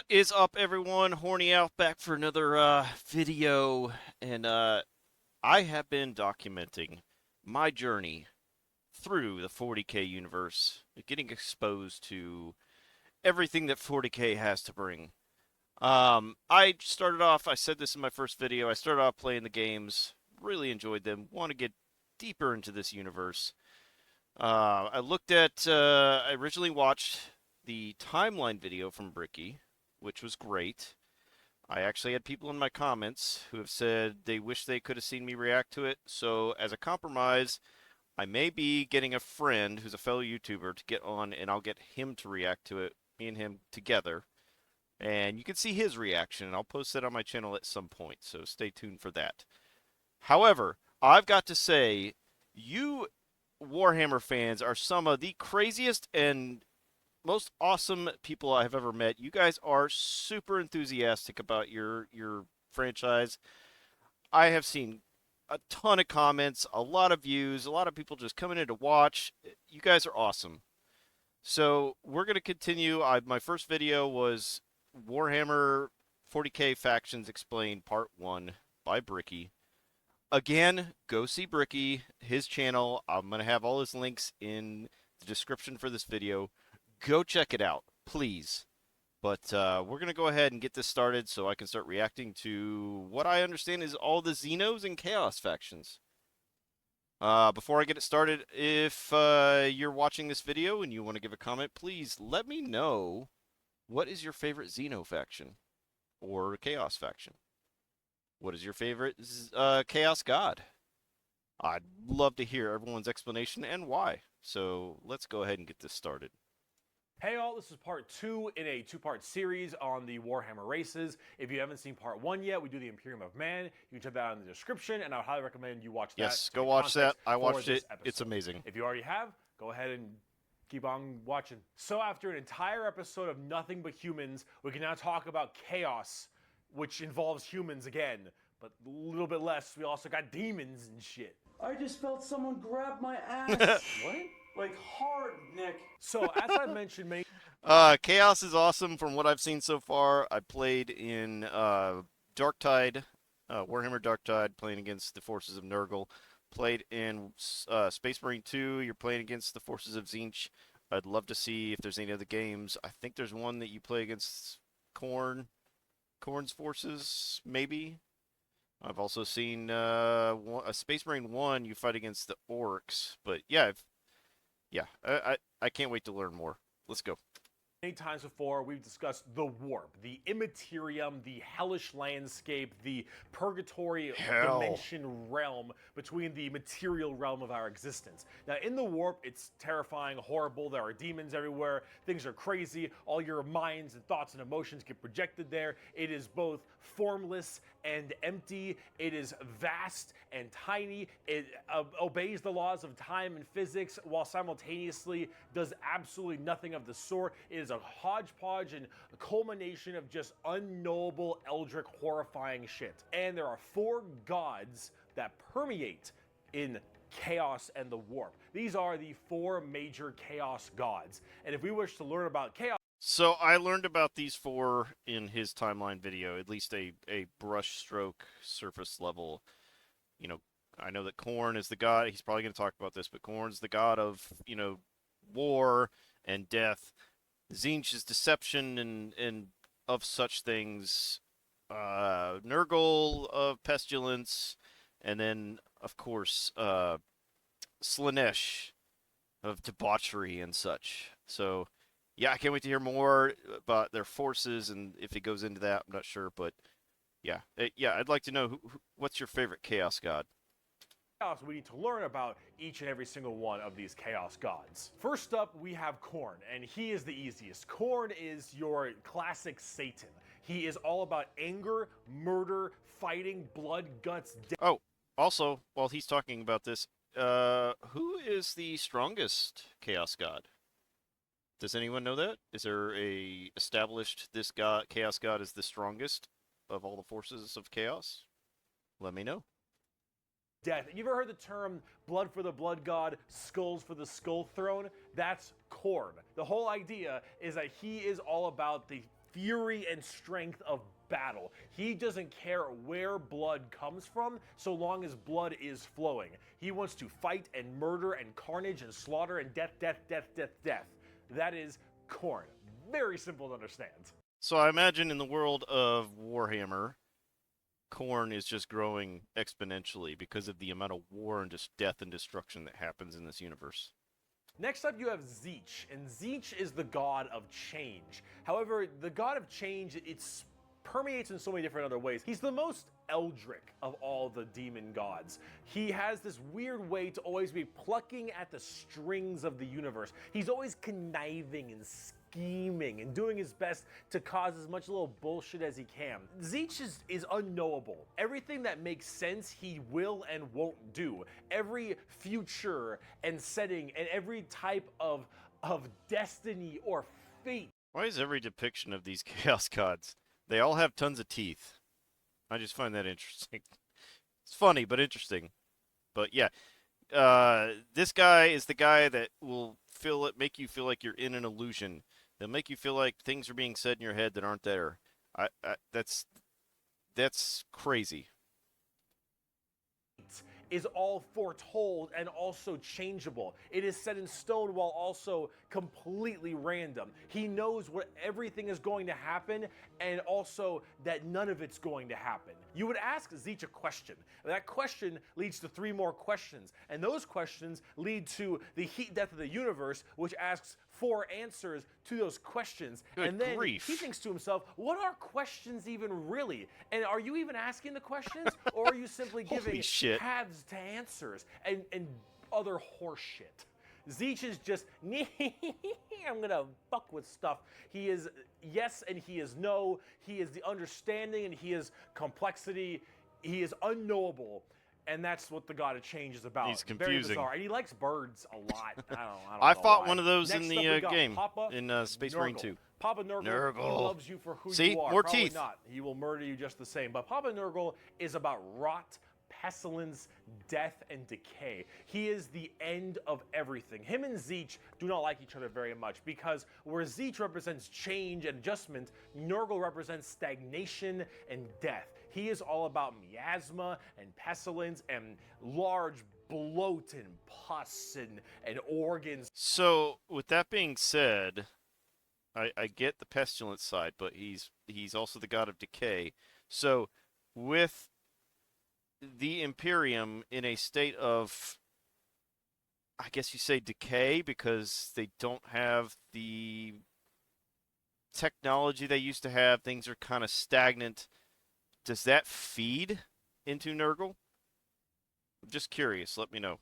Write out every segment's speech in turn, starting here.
What is up, everyone? Horny Alf back for another video, and I have been documenting my journey through the 40K universe, getting exposed to everything that 40K has to bring. I started off, I said this in my first video, I started off playing the games, really enjoyed them, want to get deeper into this universe. I originally watched the timeline video from Bricky, which was great. I actually had people in my comments who have said they wish they could have seen me react to it. So, as a compromise, I may be getting a friend who's a fellow YouTuber to get on, and I'll get him to react to it, me and him together. And you can see his reaction, and I'll post that on my channel at some point, so stay tuned for that. However, I've got to say, you Warhammer fans are some of the craziest and most awesome people I have ever met. You guys are super enthusiastic about your franchise. I have seen a ton of comments, a lot of views, a lot of people just coming in to watch. You guys are awesome. So we're gonna continue. My first video was Warhammer 40K Factions Explained Part 1 by Bricky. Again, go see Bricky, his channel. I'm gonna have all his links in the description for this video. Go check it out, please. But we're going to go ahead and get this started so I can start reacting to what I understand is all the Xenos and Chaos factions. Before I get it started, if you're watching this video and you want to give a comment, please let me know what is your favorite Xeno faction or Chaos faction. What is your favorite Chaos God? I'd love to hear everyone's explanation and why. So let's go ahead and get this started. Hey all, this is part 2 in a 2-part series on the Warhammer races. If you haven't seen part 1 yet, we do the Imperium of Man. You can check that out in the description, and I would highly recommend you watch that. Yes, go watch that. I watched it. It's amazing. If you already have, go ahead and keep on watching. So after an entire episode of nothing but humans, we can now talk about Chaos, which involves humans again, but a little bit less. We also got demons and shit. I just felt someone grab my ass. What? Like hard, Nick. So as I mentioned, Chaos is awesome from what I've seen so far. I played in Darktide, Warhammer Darktide, playing against the forces of Nurgle. Played in Space Marine 2, you're playing against the forces of Tzeentch. I'd love to see if there's any other games. I think there's one that you play against Khorne's forces, maybe. I've also seen a Space Marine 1, you fight against the Orcs. But yeah, I can't wait to learn more. Let's go. Many times before, we've discussed the warp, the immaterium, the hellish landscape, the purgatory dimension realm between the material realm of our existence. Now, in the warp, it's terrifying, horrible. There are demons everywhere. Things are crazy. All your minds and thoughts and emotions get projected there. It is both formless and empty. It is vast and tiny. It obeys the laws of time and physics while simultaneously does absolutely nothing of the sort. It is a hodgepodge and a culmination of just unknowable, eldritch, horrifying shit. And there are 4 gods that permeate in Chaos and the Warp. These are the 4 major Chaos gods. And if we wish to learn about Chaos... So I learned about these 4 in his timeline video, at least a brush stroke surface level. You know, I know that Khorne is the god, he's probably going to talk about this, but Khorne's the god of, you know, war and death. Tzeentch is deception and of such things. Nurgle of pestilence, and then of course Slaanesh of debauchery and such. So yeah, I can't wait to hear more about their forces, and if it goes into that, I'm not sure, but yeah, I'd like to know what's your favorite Chaos God. We need to learn about each and every single one of these Chaos gods. First up, we have Khorne, and he is the easiest. Khorne is your classic Satan. He is all about anger, murder, fighting, blood, guts, death. Oh, also, while he's talking about this, who is the strongest Chaos God? Does anyone know that? Is there a established this god, Chaos God, is the strongest of all the forces of Chaos? Let me know. Death. You ever heard the term blood for the blood god, skulls for the skull throne? That's Khorne. The whole idea is that he is all about the fury and strength of battle. He doesn't care where blood comes from so long as blood is flowing. He wants to fight and murder and carnage and slaughter and death, death, death, death, death. That is Khorne. Very simple to understand. So I imagine in the world of Warhammer, Khorne is just growing exponentially because of the amount of war and just death and destruction that happens in this universe. Next up, you have Tzeentch, and Tzeentch is the god of change. However, the god of change, it's permeates in so many different other ways. He's the most eldritch of all the demon gods. He has this weird way to always be plucking at the strings of the universe. He's always conniving and scheming and doing his best to cause as much little bullshit as he can. Tzeentch is unknowable. Everything that makes sense, he will and won't do. Every future and setting and every type of destiny or fate. Why is every depiction of these chaos gods, they all have tons of teeth? I just find that interesting. It's funny, but interesting. But yeah, this guy is the guy that will make you feel like you're in an illusion. They'll make you feel like things are being said in your head that aren't there. That's crazy. Is all foretold and also changeable. It is set in stone while also completely random. He knows what everything is going to happen and also that none of it's going to happen. You would ask Tzeentch a question. That question leads to 3 more questions. And those questions lead to the heat death of the universe, which asks 4 answers to those questions. Good and then grief. he thinks to himself, what are questions even really? And are you even asking the questions? Or are you simply giving paths to answers and other horse shit? Tzeentch is just, I'm gonna fuck with stuff. He is yes and he is no. He is the understanding and he is complexity. He is unknowable. And that's what the God of Change is about. He's Very confusing. bizarre. And he likes birds a lot. I don't I know fought why. one of those Next in up, the we got game Papa in Space Marine Nurgle. 2. Papa Nurgle, he loves you for who See? you are. More Probably teeth. not. He will murder you just the same. But Papa Nurgle is about rot, pestilence, death, and decay. He is the end of everything. Him and Tzeentch do not like each other very much because where Tzeentch represents change and adjustment, Nurgle represents stagnation and death. He is all about miasma and pestilence and large bloat and pus and organs. So, with that being said, I get the pestilence side, but he's also the god of decay. So, with the Imperium in a state of, I guess you say decay, because they don't have the technology they used to have, things are kind of stagnant. Does that feed into Nurgle? I'm just curious. Let me know.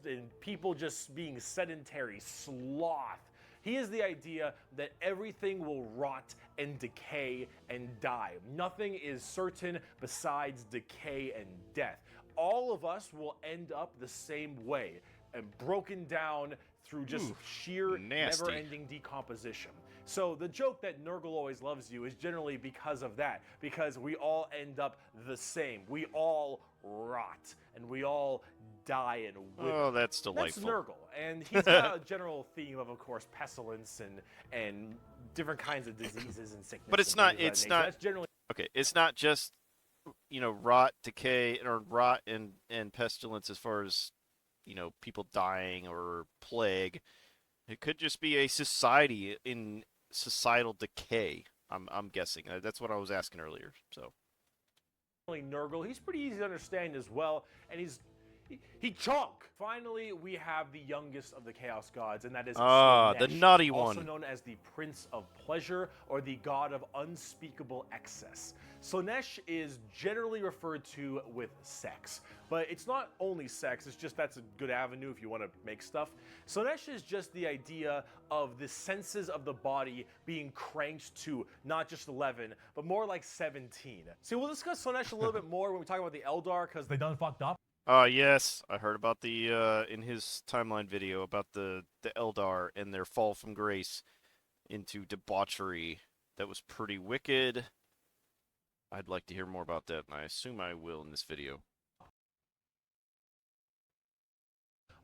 And people just being sedentary, sloth. He is the idea that everything will rot and decay and die. Nothing is certain besides decay and death. All of us will end up the same way and broken down through just sheer nasty. never-ending decomposition. So the joke that Nurgle always loves you is generally because of that, because we all end up the same. We all rot and we all die and wither. Oh, that's delightful. That's Nurgle, and he's got a general theme of course, pestilence and different kinds of diseases and sickness. But it's not. It's not. That's generally Okay, it's not just rot, decay, or rot and pestilence as far as people dying or plague. It could just be a society in societal decay. I'm guessing. That's what I was asking earlier. So Nurgle. He's pretty easy to understand as well, and he chunk. Finally, we have the youngest of the Chaos Gods, and that is the Slaanesh, naughty also one. known as the Prince of Pleasure or the God of Unspeakable Excess. Slaanesh is generally referred to with sex, but it's not only sex, it's just that's a good avenue if you want to make stuff. Slaanesh is just the idea of the senses of the body being cranked to not just 11, but more like 17. See, we'll discuss Slaanesh a little bit more when we talk about the Eldar, because they done fucked up. Yes, I heard about the in his timeline video about the Eldar and their fall from grace into debauchery. That was pretty wicked. I'd like to hear more about that, and I assume I will in this video.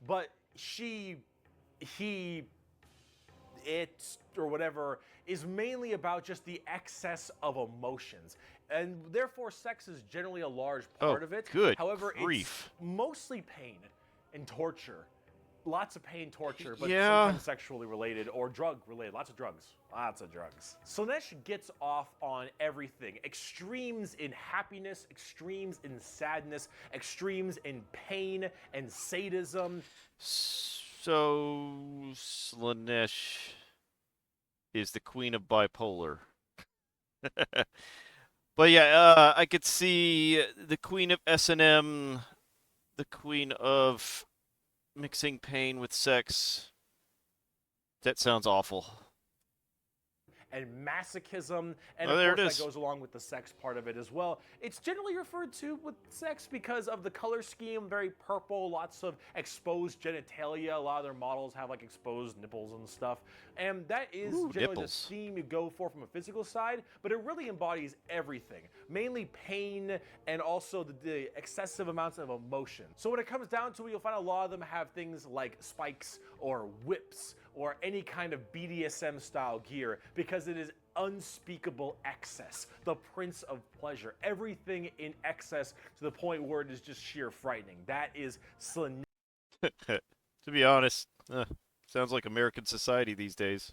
But he it or whatever is mainly about just the excess of emotions. And therefore, sex is generally a large part of it. Good However, grief. it's mostly pain and torture. Lots of pain, torture, but Yeah. sometimes sexually related or drug related. Lots of drugs. Lots of drugs. Slaanesh gets off on everything. Extremes in happiness, extremes in sadness, extremes in pain and sadism. So Slaanesh is the queen of bipolar. But yeah, I could see the queen of S&M, the queen of mixing pain with sex. That sounds awful. And masochism, and Oh, of there course it that is. goes along with the sex part of it as well. It's generally referred to with sex because of the color scheme, very purple, lots of exposed genitalia. A lot of their models have like exposed nipples and stuff, and that is Ooh, generally nipples. the theme you go for from a physical side, but it really embodies everything, mainly pain and also the excessive amounts of emotion. So when it comes down to it, you'll find a lot of them have things like spikes or whips or any kind of BDSM style gear because it is unspeakable excess, the prince of pleasure, everything in excess to the point where it is just sheer frightening. That is Slaanesh To be honest, sounds like American society these days.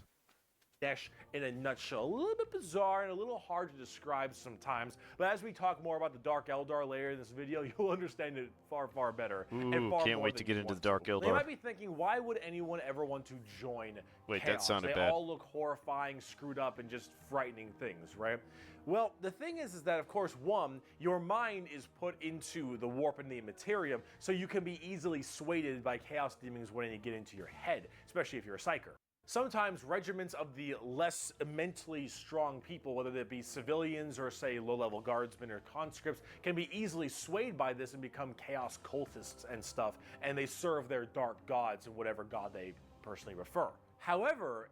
in a nutshell. A little bit bizarre and a little hard to describe sometimes, but as we talk more about the Dark Eldar later in this video, you'll understand it far, far better. and Ooh, far can't more wait to than get you into want the Dark to. Eldar. They might be thinking, why would anyone ever want to join Wait, Chaos? that sounded They bad. all look horrifying, screwed up, and just frightening things, right? Well, the thing is that, of course, one, your mind is put into the warp and the Immaterium, so you can be easily swayed by chaos demons when they get into your head, especially if you're a psyker. Sometimes regiments of the less mentally strong people, whether they be civilians or, say, low-level guardsmen or conscripts, can be easily swayed by this and become chaos cultists and stuff, and they serve their dark gods and whatever god they personally prefer. However,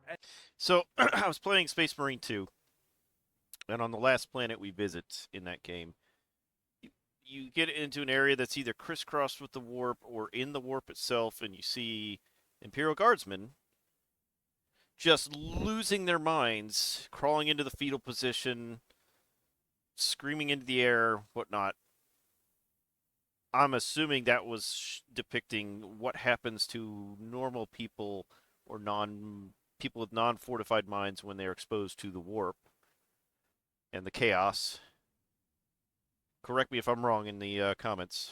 So, I was playing Space Marine 2, and on the last planet we visit in that game, you get into an area that's either crisscrossed with the warp or in the warp itself, and you see Imperial Guardsmen just losing their minds, crawling into the fetal position, screaming into the air, whatnot. I'm assuming that was depicting what happens to normal people or people with non-fortified minds when they're exposed to the warp and the chaos. Correct me if I'm wrong in the comments.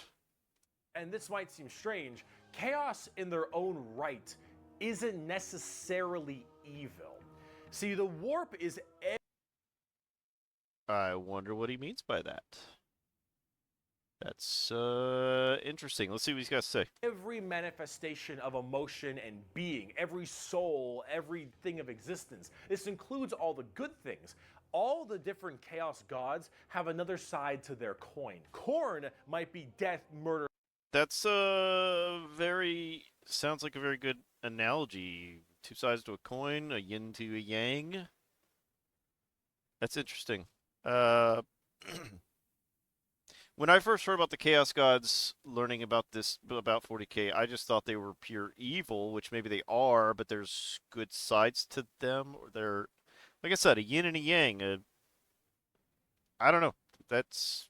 and this might seem strange, chaos in their own right isn't necessarily evil. See, the warp is I wonder what he means by that. That's interesting. Let's see what he's got to say. every manifestation of emotion and being, every soul, everything of existence. This includes all the good things. All the different chaos gods have another side to their coin. Khorne might be death, murder. That's sounds like a very good analogy. Two sides to a coin, a yin to a yang. That's interesting. When I first heard about the Chaos Gods, learning about this, about 40K, I just thought they were pure evil, which maybe they are, but there's good sides to them, or they're, like I said, a yin and a yang. I don't know. That's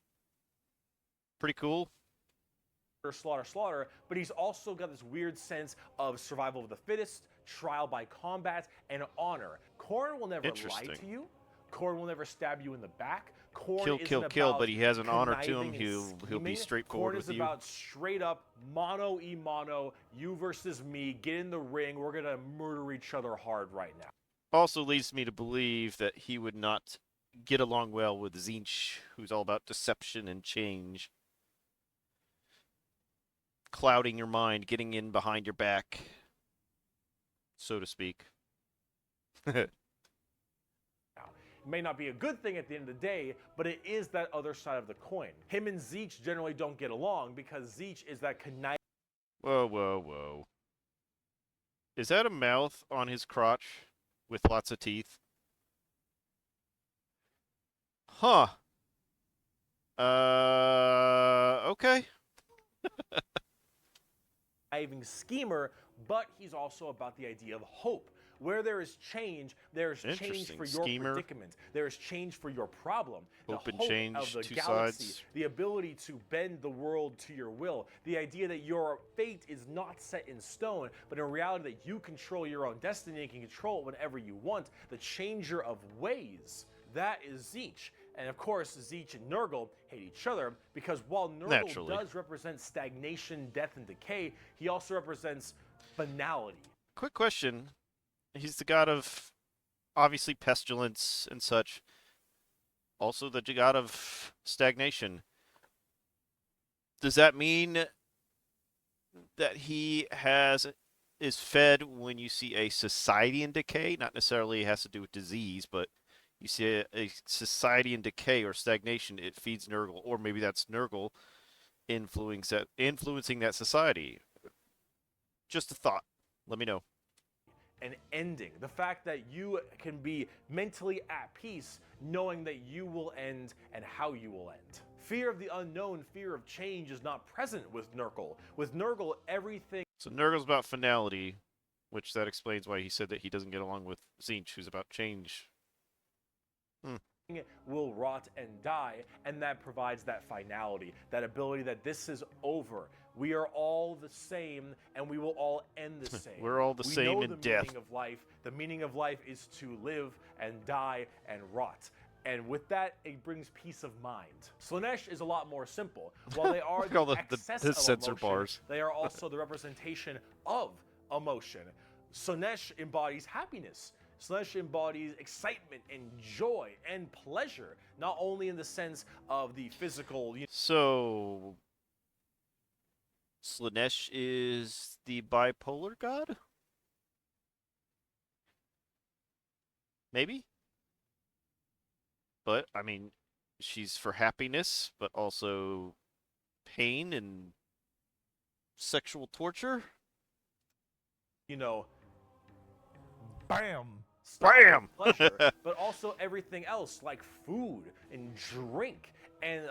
pretty cool. Slaughter, but he's also got this weird sense of survival of the fittest, trial by combat, and honor. Khorne will never lie Interesting. to you. Khorne will never stab you in the back. Khorne Kill, isn't kill, kill, about but he has an honor to him. conniving and He'll be scheming. straightforward Khorne with is you. about straight up mono e mono, you versus me. Get in the ring. We're gonna murder each other hard right now. Also leads me to believe that he would not get along well with Tzeentch, who's all about deception and change. Clouding your mind, getting in behind your back, so to speak. It may not be a good thing at the end of the day, but it is that other side of the coin. Him and Tzeentch generally don't get along because Tzeentch is that conniving. Whoa, whoa, whoa. Is that a mouth on his crotch with lots of teeth? Huh. Okay. Schemer, but he's also about the idea of hope. Where there is change, there is change Interesting. for your Schemer. predicament. There is change for your problem. The Hope and hope change, of the two galaxy, sides. the ability to bend the world to your will, the idea that your fate is not set in stone, but in reality that you control your own destiny and can control it whenever you want, the changer of ways. That is Tzeentch. And of course, Tzeentch and Nurgle hate each other because while Nurgle Naturally. does represent stagnation, death, and decay, he also represents finality. Quick question. He's the god of, obviously, pestilence and such. Also the god of stagnation. Does that mean that he is fed when you see a society in decay? Not necessarily it has to do with disease, but you see a society in decay or stagnation, it feeds Nurgle, or maybe that's Nurgle influencing that society. Just a thought. Let me know. An ending. The fact that you can be mentally at peace knowing that you will end and how you will end. Fear of the unknown, fear of change is not present with Nurgle. With Nurgle, everything So Nurgle's about finality, which that explains why he said that he doesn't get along with Tzeentch, who's about change. will rot and die, and that provides that finality, that ability that this is over. We are all the same, and we will all end the same. We're all the same know in the death. Meaning of life. The meaning of life is to live and die and rot. And with that, it brings peace of mind. Slaanesh is a lot more simple. While they are Look at all the the excess his of sensor emotion, bars. they are also the representation of emotion. Slaanesh embodies happiness. Slaanesh embodies excitement and joy and pleasure, not only in the sense of the physical. So Slaanesh is the bipolar god? Maybe? But, I mean, she's for happiness, but also pain and sexual torture? You know, Bam! Bam! pleasure, but also everything else like food and drink and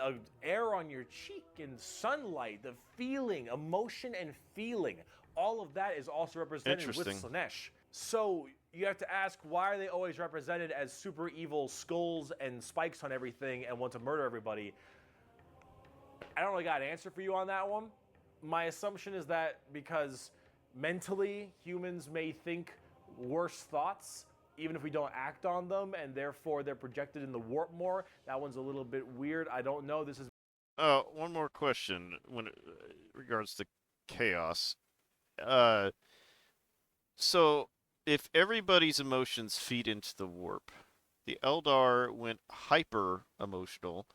air on your cheek and sunlight, the feeling, emotion and feeling. All of that is also represented with Interesting. Slaanesh. So you have to ask, why are they always represented as super evil skulls and spikes on everything and want to murder everybody? I don't really got an answer for you on that one. My assumption is that because mentally humans may think worse thoughts, even if we don't act on them, and therefore they're projected in the warp more. That one's a little bit weird. I don't know. This is One more question when regards to chaos. So if everybody's emotions feed into the warp, the Eldar went hyper emotional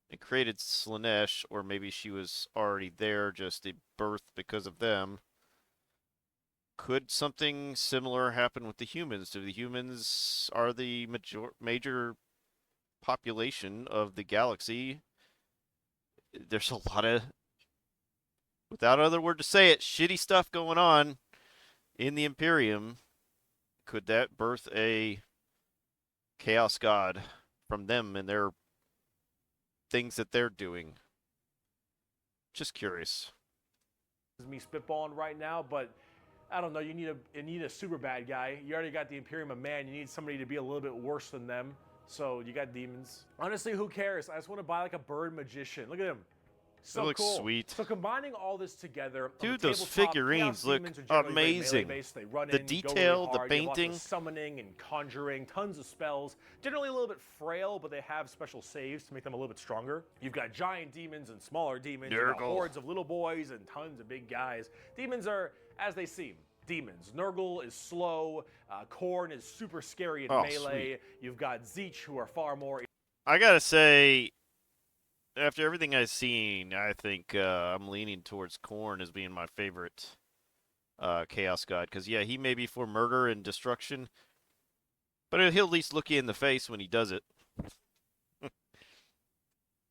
and created Slaanesh, or maybe she was already there, just a birth because of them. Could something similar happen with the humans? Do the humans are the major population of the galaxy? There's a lot of, without other word to say it, shitty stuff going on in the Imperium. Could that birth a chaos god from them and their things that they're doing? Just curious. me spitballing right now, but I don't know. You need a super bad guy. You already got the Imperium of Man. You need somebody to be a little bit worse than them. So you got demons. Honestly, who cares? I just want to buy like a bird magician. Look at him. So That looks cool. sweet. So combining all this together, on Dude, the those tabletop, figurines Chaos look Demons are generally very amazing. melee-based. They run The in, you go detail, really the hard, you have lots of painting. summoning and conjuring, tons of spells. Generally a little bit frail, but they have special saves to make them a little bit stronger. You've got giant demons and smaller demons. You've got Nurgle. hordes of little boys and tons of big guys. Demons are as they seem. Demons. Nurgle is slow. Khorne is super scary in Oh, melee. sweet. You've got Tzeentch, who are far more. I gotta say, after everything I've seen, I think I'm leaning towards Khorne as being my favorite Chaos God. Because, yeah, he may be for murder and destruction, but he'll at least look you in the face when he does it.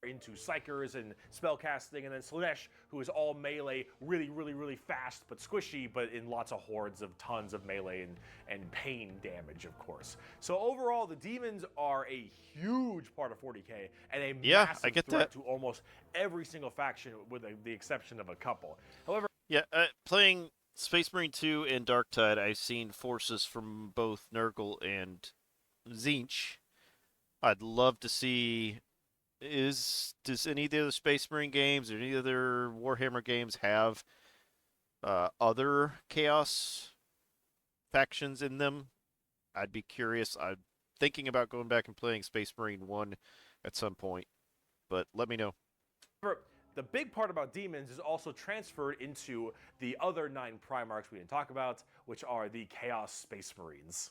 Into psychers and spellcasting, and then Slaanesh, who is all melee, really, really, really fast, but squishy, but in lots of hordes of tons of melee and pain damage, of course. So overall, the demons are a huge part of 40k and a Yeah, massive I get threat that. to almost every single faction, with the exception of a couple. However, Yeah, playing Space Marine 2 and Dark Tide, I've seen forces from both Nurgle and Tzeentch. I'd love to see does any of the other Space Marine games or any other Warhammer games have other Chaos factions in them? I'd be curious. I'm thinking about going back and playing Space Marine 1 at some point, but let me know. The big part about demons is also transferred into the other 9 Primarchs we didn't talk about, which are the Chaos Space Marines.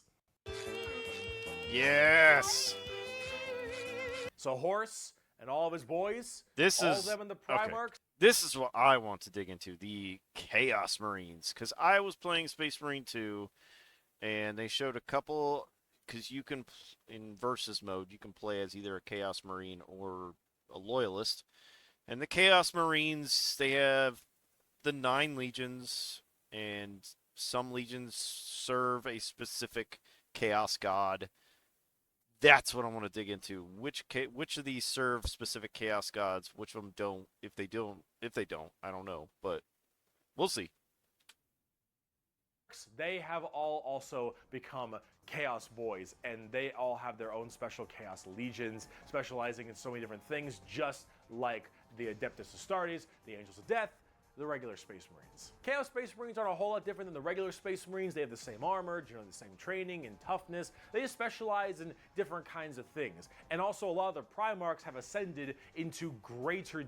Yes! So Horse and all of his boys, This all is of them in the okay. Primarchs. This is what I want to dig into, the Chaos Marines, because I was playing Space Marine 2, and they showed a couple, because you can, in Versus mode, you can play as either a Chaos Marine or a Loyalist. And the Chaos Marines, they have the 9 legions, and some legions serve a specific Chaos God. That's what I want to dig into. Which of these serve specific Chaos Gods? Which of them don't? If they don't, I don't know. But we'll see. They have all also become Chaos Boys, and they all have their own special Chaos Legions, specializing in so many different things, just like the Adeptus Astartes, the Angels of Death, the regular Space Marines. Chaos Space Marines aren't a whole lot different than the regular Space Marines. They have the same armor, generally the same training and toughness. They just specialize in different kinds of things. And also a lot of the Primarchs have ascended into greater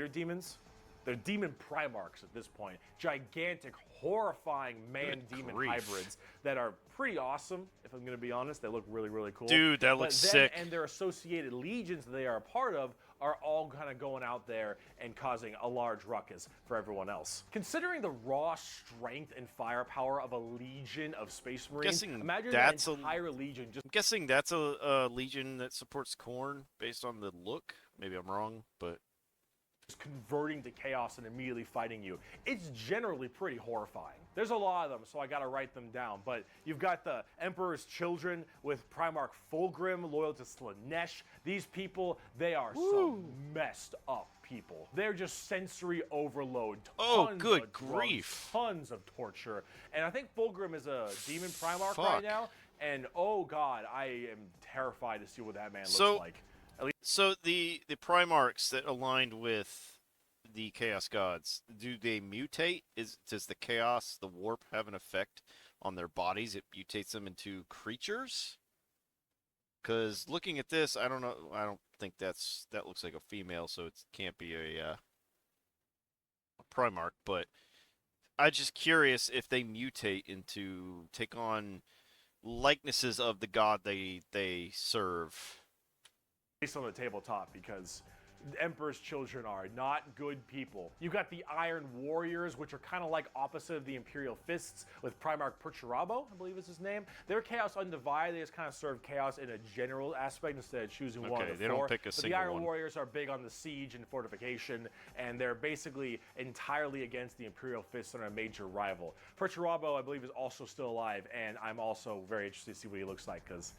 demons? They're demon Primarchs at this point. Gigantic, horrifying man-demon hybrids that are pretty awesome, if I'm going to be honest. They look really, really cool. Dude, that looks sick. And their associated legions that they are a part of are all kind of going out there and causing a large ruckus for everyone else. Considering the raw strength and firepower of a legion of Space Marines, imagine that entire legion just... I'm guessing that's a legion that supports Khorne based on the look. Maybe I'm wrong, but... converting to chaos and immediately fighting you. It's generally pretty horrifying. There's a lot of them, so I gotta write them down. But you've got the Emperor's Children with Primarch Fulgrim, loyal to Slanesh. These people, they are some messed up people. They're just sensory overload. Tons good of grief. Drugs, tons of torture. And I think Fulgrim is a demon Primarch right now. And oh god, I am terrified to see what that man looks like. So the Primarchs that aligned with the Chaos Gods, do they mutate? Does the Chaos, the Warp, have an effect on their bodies? It mutates them into creatures? Because looking at this, I don't know. I don't think that looks like a female, so it can't be a Primarch. But I'm just curious if they mutate into take on likenesses of the god they serve. Based on the tabletop, because Emperor's Children are not good people. You've got the Iron Warriors, which are kind of like opposite of the Imperial Fists, with Primarch Perturabo, I believe is his name. They're Chaos Undivided. They just kind of serve Chaos in a general aspect instead of choosing one of the they four. don't pick a single one. The Iron Warriors are big on the siege and fortification, and they're basically entirely against the Imperial Fists and are a major rival. Perturabo, I believe, is also still alive, and I'm also very interested to see what he looks like, because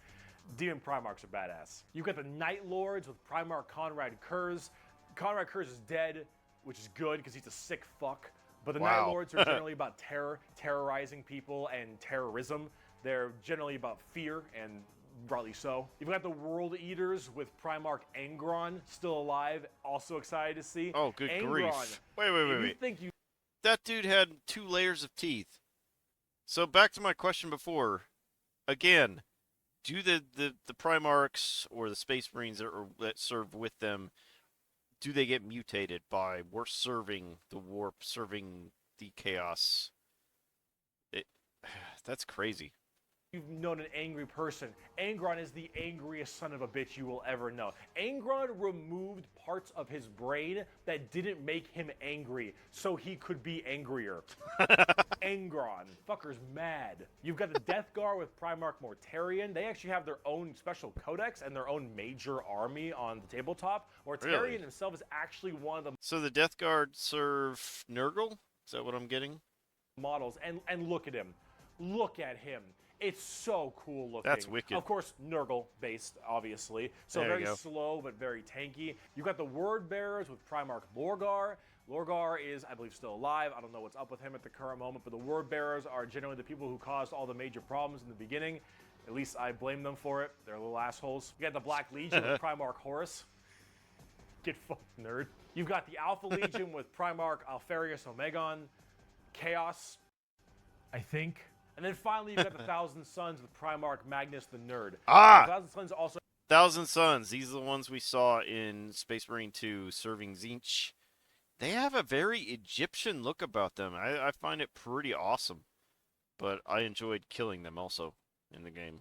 Demon Primarchs are badass. You've got the Night Lords with Primarch Conrad Kurz. Conrad Kurz is dead, which is good because he's a sick fuck. But the Night Lords are generally about terrorizing people and terrorism. They're generally about fear, and rightly so. You've got the World Eaters with Primarch Angron, still alive, also excited to see. Oh, good Angron, grief. Wait. That dude had 2 layers of teeth. So back to my question before. Again, do the Primarchs or the Space Marines that serve with them, do they get mutated by we're serving the Warp, serving the Chaos? That's crazy. You've known an angry person. Angron is the angriest son of a bitch you will ever know. Angron removed parts of his brain that didn't make him angry, so he could be angrier. Angron. Fucker's mad. You've got the Death Guard with Primarch Mortarion. They actually have their own special codex and their own major army on the tabletop. Mortarion himself is actually one of the... So the Death Guard serve Nurgle? Is that what I'm getting? ...models. And look at him. Look at him. It's so cool looking. That's wicked. Of course, Nurgle based, obviously. So There you very go. slow but very tanky. You got the Word Bearers with Primarch Lorgar. Lorgar is, I believe, still alive. I don't know what's up with him at the current moment, but the Word Bearers are generally the people who caused all the major problems in the beginning. At least I blame them for it. They're little assholes. You got the Black Legion with Primarch Horus. Get fucked, nerd. You've got the Alpha Legion with Primarch Alfarius Omegon. Chaos, I think. And then finally, you've got the Thousand Sons with Primarch Magnus the Nerd. Ah! The Thousand Sons also... Thousand Sons. These are the ones we saw in Space Marine 2 serving Zinch. They have a very Egyptian look about them. I find it pretty awesome. But I enjoyed killing them also in the game.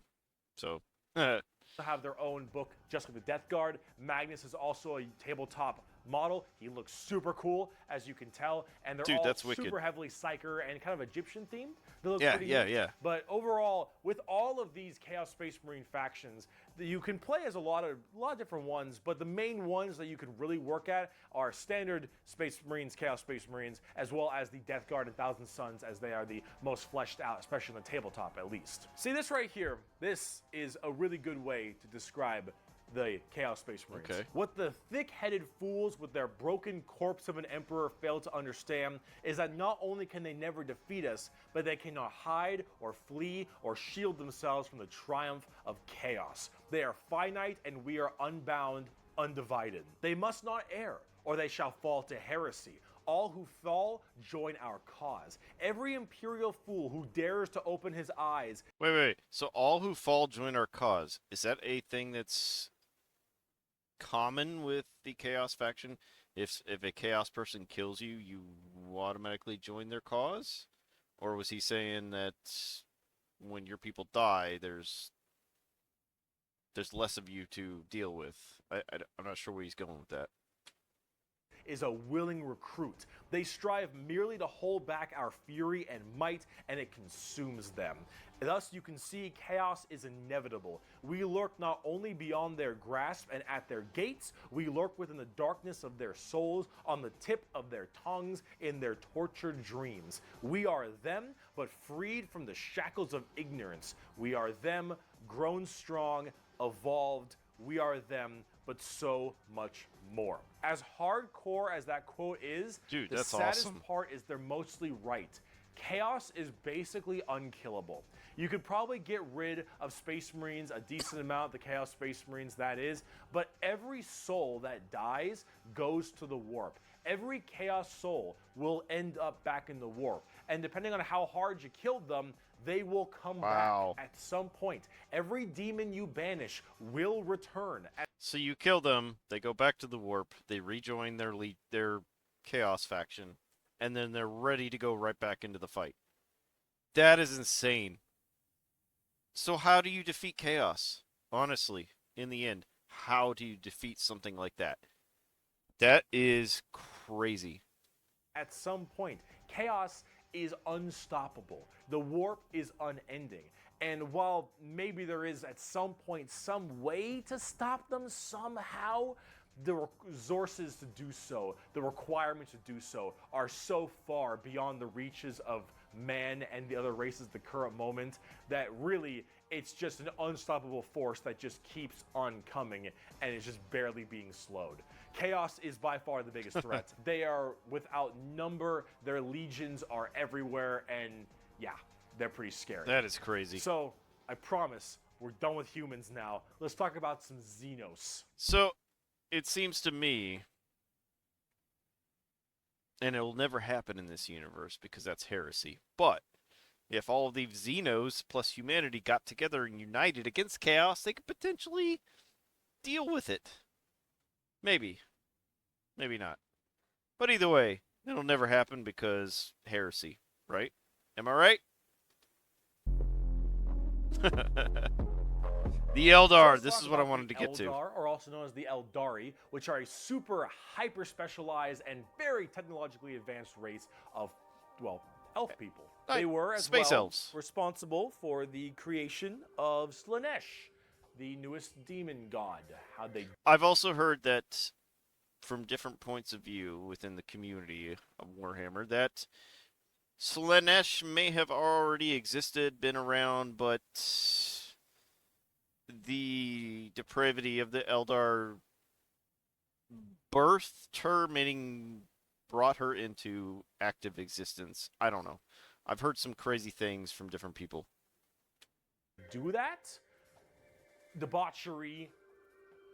So, have their own book just with the Death Guard. Magnus is also a tabletop model. He looks super cool, as you can tell, and they're Dude, all that's wicked. super heavily Psyker and kind of Egyptian themed. They look Yeah, pretty yeah, neat. yeah. But overall, with all of these Chaos Space Marine factions, you can play as a lot of different ones, but the main ones that you can really work at are standard Space Marines, Chaos Space Marines, as well as the Death Guard and Thousand Sons, as they are the most fleshed out, especially on the tabletop at least. See this right here? This is a really good way to describe the Chaos Space Marines. Okay. What the thick-headed fools with their broken corpse of an emperor fail to understand is that not only can they never defeat us, but they cannot hide or flee or shield themselves from the triumph of chaos. They are finite and we are unbound, undivided. They must not err, or they shall fall to heresy. All who fall join our cause. Every imperial fool who dares to open his eyes. wait. So all who fall join our cause. Is that a thing that's common with the Chaos faction? If a Chaos person kills you, you automatically join their cause? Or was he saying that when your people die, there's less of you to deal with? I'm not sure where he's going with that. Is a willing recruit. They strive merely to hold back our fury and might, and it consumes them. Thus, you can see chaos is inevitable. We lurk not only beyond their grasp and at their gates, we lurk within the darkness of their souls, on the tip of their tongues, in their tortured dreams. We are them, but freed from the shackles of ignorance. We are them, grown strong, evolved. We are them, but so much more. As hardcore as that quote is, Dude, the that's saddest awesome. part is they're mostly right. Chaos is basically unkillable. You could probably get rid of Space Marines, a decent amount, the Chaos Space Marines that is, but every soul that dies goes to the warp. Every Chaos soul will end up back in the warp. And depending on how hard you killed them, they will come Wow. back at some point. Every demon you banish will return. So you kill them, they go back to the warp, they rejoin their Chaos faction, and then they're ready to go right back into the fight. That is insane. So how do you defeat Chaos? Honestly, in the end, how do you defeat something like that? That is crazy. At some point, chaos is unstoppable. The warp is unending. And while maybe there is at some point some way to stop them somehow, the resources to do so, the requirements to do so, are so far beyond the reaches of man and the other races at the current moment that really it's just an unstoppable force that just keeps on coming and is just barely being slowed. Chaos is by far the biggest threat. They are without number, their legions are everywhere, and yeah, they're pretty scary. That is crazy. So, I promise, we're done with humans now. Let's talk about some Xenos. So, it seems to me, and it will never happen in this universe because that's heresy, but if all of these Xenos plus humanity got together and united against Chaos, they could potentially deal with it. Maybe. Maybe not. But either way, it'll never happen because heresy, right? Am I right? The Eldar, Let's this talk is what I about wanted the to get to. Eldar, or also known as the Eldari, which are a super hyper-specialized and very technologically advanced race of, well, elf people. Right. They were, as Space well, elves. responsible for the creation of Slanesh, the newest demon god. How'd they... I've also heard that from different points of view within the community of Warhammer that Slanesh may have already existed, been around, but the depravity of the Eldar birthed her, meaning brought her into active existence. I don't know. I've heard some crazy things from different people. Do that? Debauchery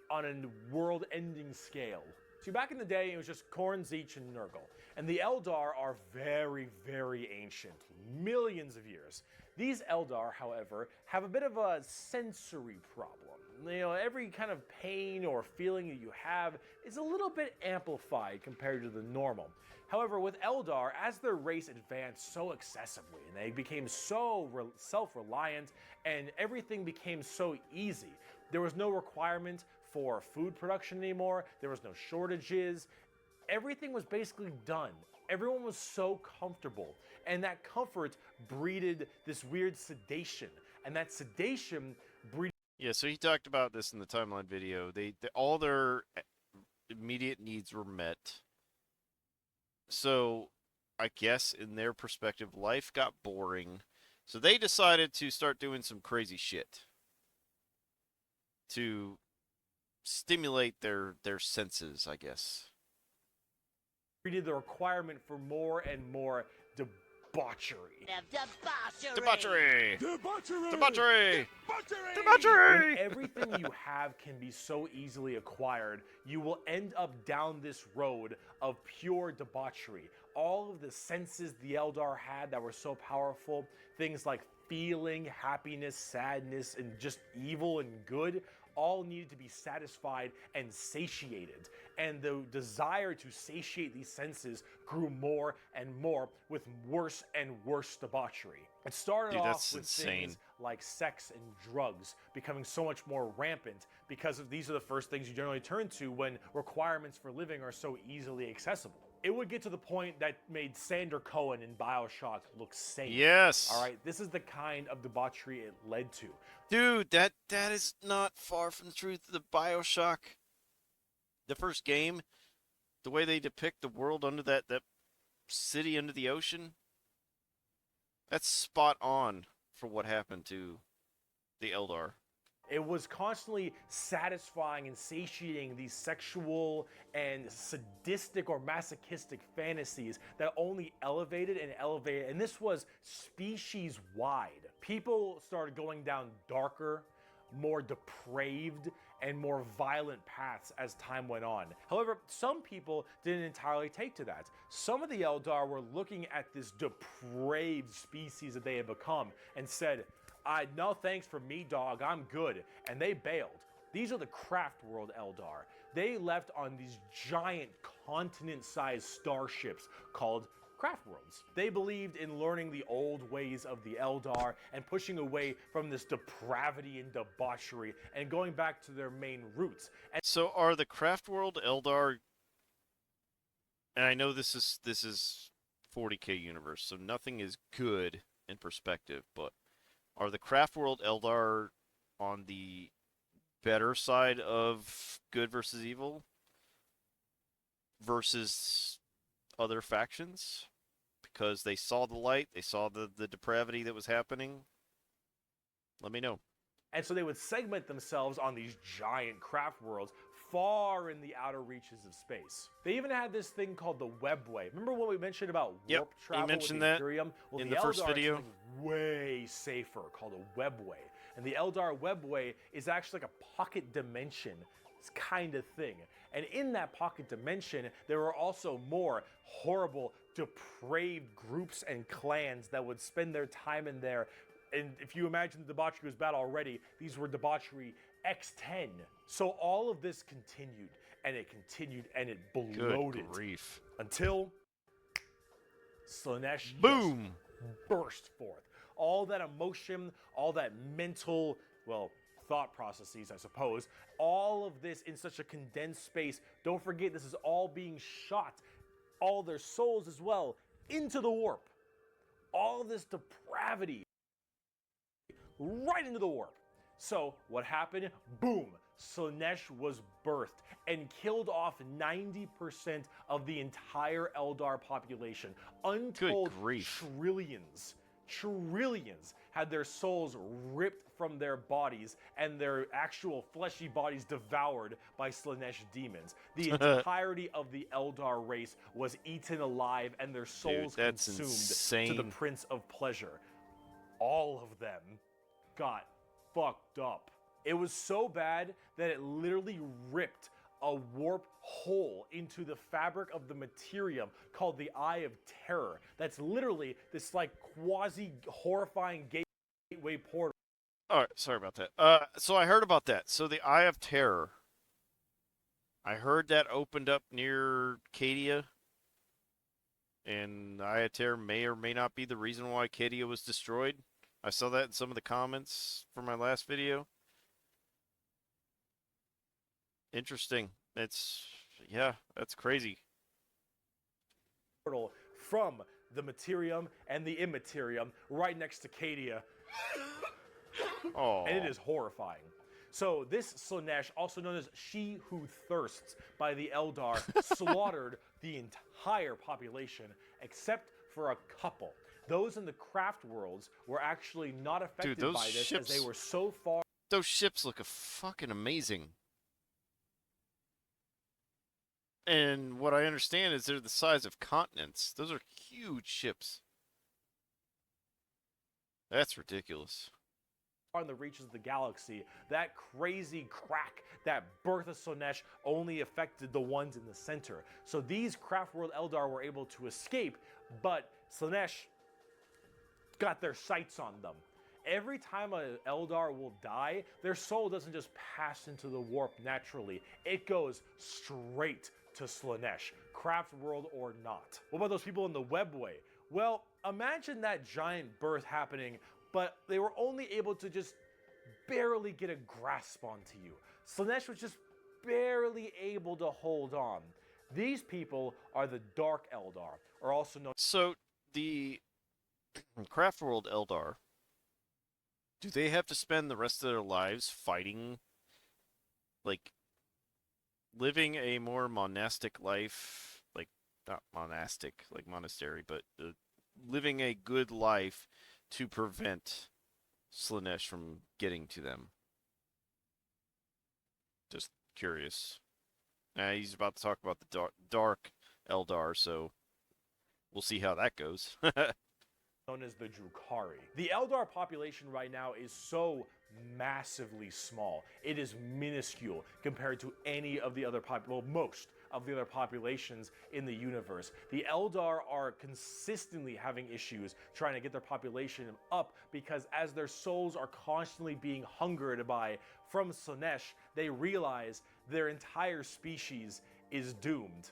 on a world-ending scale. See, back in the day, it was just Khorne, Tzeentch, and Nurgle. And the Eldar are very, very ancient, millions of years. These Eldar, however, have a bit of a sensory problem. You know, every kind of pain or feeling that you have is a little bit amplified compared to the normal. However, with Eldar, as their race advanced so excessively, and they became so self-reliant, and everything became so easy, there was no requirement for food production anymore, there was no shortages, everything was basically done. Everyone was so comfortable, and that comfort breeded this weird sedation, and that sedation breeded... Yeah, so he talked about this in the timeline video. They all their immediate needs were met. So, I guess in their perspective, life got boring. So they decided to start doing some crazy shit to stimulate their senses, I guess. Breeded the requirement for more and more debauchery. Debauchery! Debauchery! Debauchery! Debauchery! Debauchery! When everything you have can be so easily acquired, you will end up down this road of pure debauchery. All of the senses the Eldar had that were so powerful, things like feeling, happiness, sadness, and just evil and good, all needed to be satisfied and satiated. And the desire to satiate these senses grew more and more with worse and worse debauchery. It started Dude, off that's with insane. things like sex and drugs becoming so much more rampant because of these are the first things you generally turn to when requirements for living are so easily accessible. It would get to the point that made Sander Cohen in BioShock look sane. Yes! All right, this is the kind of debauchery it led to. Dude, that is not far from the truth. The BioShock, the first game, the way they depict the world under that city under the ocean, that's spot on for what happened to the Eldar. It was constantly satisfying and satiating these sexual and sadistic or masochistic fantasies that only elevated and elevated. And this was species-wide. People started going down darker, more depraved, and more violent paths as time went on. However, some people didn't entirely take to that. Some of the Eldar were looking at this depraved species that they had become and said, no thanks for me, dog, I'm good. And they bailed. These are the Craft World Eldar. They left on these giant continent-sized starships called Craft Worlds. They believed in learning the old ways of the Eldar and pushing away from this depravity and debauchery and going back to their main roots. And So are the Craft World Eldar, and I know this is 40K universe, so nothing is good in perspective, but are the Craft World Eldar on the better side of good versus evil versus other factions? Because they saw the light, they saw the depravity that was happening? Let me know. And so they would segment themselves on these giant craft worlds far in the outer reaches of space. They even had this thing called the Webway. Remember what we mentioned about Yep, warp you travel mentioned with the that Imperium? Well, in the the first Eldar had video. something way safer called a Webway. And the Eldar Webway is actually like a pocket dimension kind of thing. And in that pocket dimension, there were also more horrible, depraved groups and clans that would spend their time in there. And if you imagine the debauchery was bad already, these were debauchery X10. So all of this continued, and it bloated. Good grief. Until Slanesh just Boom! burst forth. All that emotion, all that mental, well, thought processes, I suppose, all of this in such a condensed space. Don't forget, this is all being shot, all their souls as well, into the warp. All this depravity right into the warp. So what happened? Boom! Slaanesh was birthed and killed off 90% of the entire Eldar population. Untold grief. trillions had their souls ripped from their bodies and their actual fleshy bodies devoured by Slaanesh demons. The entirety of the Eldar race was eaten alive and their souls that's consumed to the insane. Prince of Pleasure. All of them got fucked up. It was so bad that it literally ripped a warp hole into the fabric of the materium called the Eye of Terror. That's literally this like quasi horrifying gateway portal. All right, sorry about that. So I heard about that. So the Eye of Terror, I heard that opened up near Cadia, and the Eye of Terror may or may not be the reason why Cadia was destroyed. I saw that in some of the comments from my last video. Interesting. Yeah, that's crazy. Portal from the Materium and the Immaterium right next to Cadia. Oh, And it is horrifying. So this Slaanesh, also known as She Who Thirsts by the Eldar, slaughtered the entire population except for a couple. Those in the craft worlds were actually not affected those by this ships- as they were so far those ships look fucking amazing. And what I understand is they're the size of continents. Those are huge ships. That's ridiculous. in the reaches of the galaxy. That crazy crack, that birth of Slaanesh only affected the ones in the center. So these craft world Eldar were able to escape, but Slaanesh got their sights on them. Every time an Eldar will die, their soul doesn't just pass into the warp naturally. It goes straight to Slaanesh, craft world or not. What about those people in the webway? Well, imagine that giant birth happening, but they were only able to just barely get a grasp onto you. Slaanesh was just barely able to hold on. These people are the Dark Eldar, or also known. So the craft world Eldar, do they have to spend the rest of their lives fighting, like living a more monastic life, like not monastic like monastery, but living a good life to prevent Slaanesh from getting to them? Just curious. He's about to talk about the dark Eldar, so we'll see how that goes. known as the Drukhari. The Eldar population right now is so massively small. It is minuscule compared to any of the other most of the other populations in the universe. The Eldar are consistently having issues trying to get their population up because as their souls are constantly being hungered by from Slaanesh, they realize their entire species is doomed.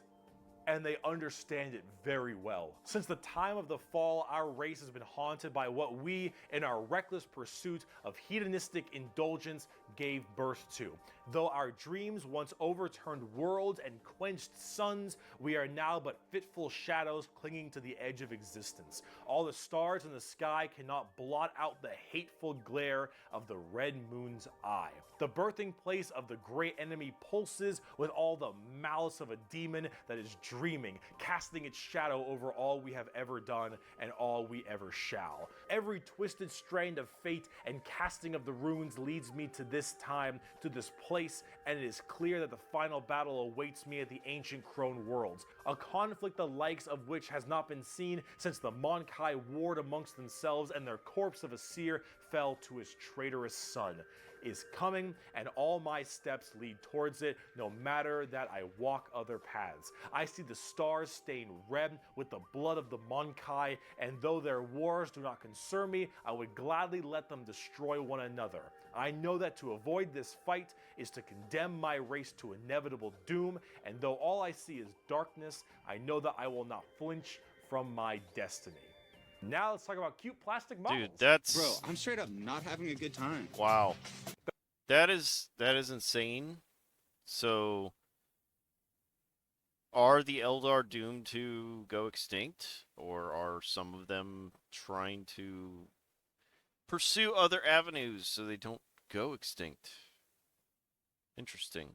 And they understand it very well. Since the time of the fall, our race has been haunted by what we, in our reckless pursuit of hedonistic indulgence, gave birth to. Though our dreams once overturned worlds and quenched suns, we are now but fitful shadows clinging to the edge of existence. All the stars in the sky cannot blot out the hateful glare of the red moon's eye. The birthing place of the great enemy pulses with all the malice of a demon that is dreaming, casting its shadow over all we have ever done and all we ever shall. Every twisted strand of fate and casting of the runes leads me to this time, to this place, and it is clear that the final battle awaits me at the ancient Crone worlds, a conflict the likes of which has not been seen since the Monkai warred amongst themselves and their corpse of a seer fell to his traitorous son. Is coming, and all my steps lead towards it, no matter that I walk other paths. I see the stars stained red with the blood of the Monkai, and though their wars do not concern me, I would gladly let them destroy one another. I know that to avoid this fight is to condemn my race to inevitable doom, and though all I see is darkness, I know that I will not flinch from my destiny. Now let's talk about cute plastic models. Dude, that's... Bro, I'm straight up not having a good time. Wow. That is insane. So, are the Eldar doomed to go extinct? Or are some of them trying to pursue other avenues so they don't go extinct? Interesting.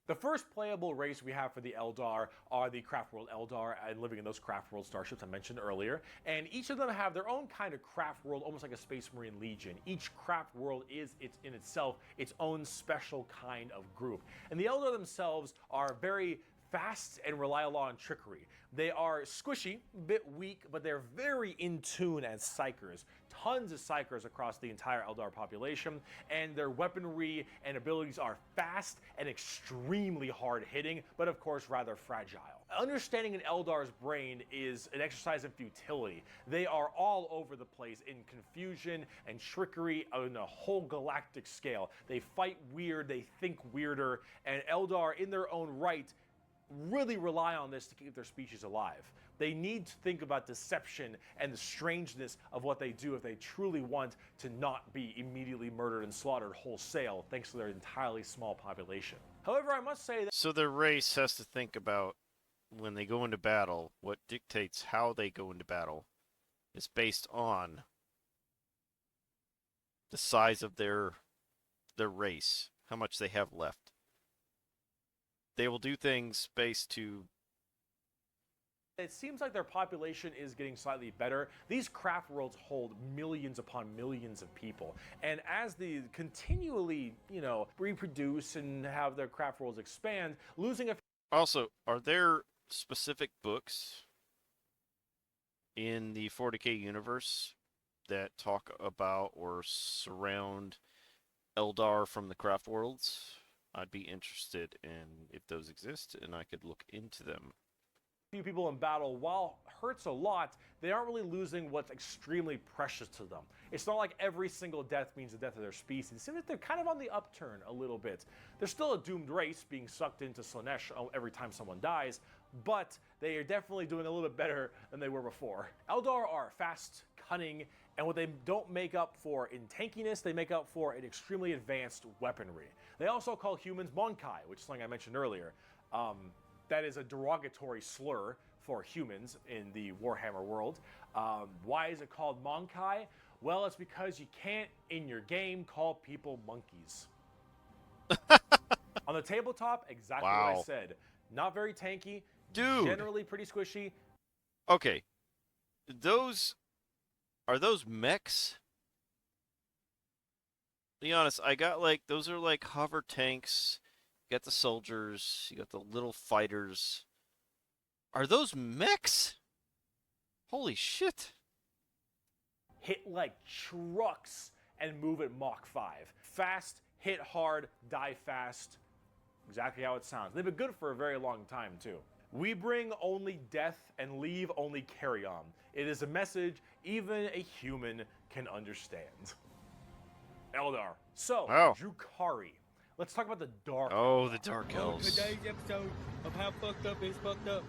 The first playable race we have for the Eldar are the Craft World Eldar and living in those Craft World starships I mentioned earlier. And each of them have their own kind of Craft World, almost like a Space Marine Legion. Each Craft World is in itself its own special kind of group. And the Eldar themselves are very fast and rely a lot on trickery. They are squishy, a bit weak, but they're very in tune as psychers. Tons of psychers across the entire Eldar population, and their weaponry and abilities are fast and extremely hard-hitting, but of course rather fragile. Understanding an Eldar's brain is an exercise in futility. They are all over the place in confusion and trickery on a whole galactic scale. They fight weird, they think weirder, and Eldar in their own right really rely on this to keep their species alive. They need to think about deception and the strangeness of what they do if they truly want to not be immediately murdered and slaughtered wholesale thanks to their entirely small population. However, I must say that So their race has to think about when they go into battle, what dictates how they go into battle is based on the size of their race, how much they have left. They will do things based to... it seems like their population is getting slightly better. These craft worlds hold millions upon millions of people. And as they continually, reproduce and have their craft worlds expand, losing a... Also, are there specific books in the 40K universe that talk about or surround Eldar from the craft worlds? I'd be interested in if those exist, and I could look into them. Few people in battle, while hurts a lot, they aren't really losing what's extremely precious to them. It's not like every single death means the death of their species. It seems like they're kind of on the upturn a little bit. They're still a doomed race being sucked into Slaanesh every time someone dies, but they are definitely doing a little bit better than they were before. Eldar are fast, cunning, and what they don't make up for in tankiness, they make up for in extremely advanced weaponry. They also call humans Monkai, which is something I mentioned earlier. That is a derogatory slur for humans in the Warhammer world. Why is it called Monkai? Well, it's because you can't, in your game, call people monkeys. On the tabletop, exactly what I Wow. said. Not very tanky, Dude! generally pretty squishy. Okay. Are those mechs? Be honest, I got those are like hover tanks. You got the soldiers, you got the little fighters. Are those mechs? Holy shit. Hit like trucks and move at Mach 5. Fast, hit hard, die fast. Exactly how it sounds. They've been good for a very long time, too. We bring only death and leave only carry on. It is a message even a human can understand. Eldar. So, Wow. Drukhari. Let's talk about the Dark Oh, Eldar. the Dark Welcome Elves. to today's episode of How Fucked Up Is Fucked Up.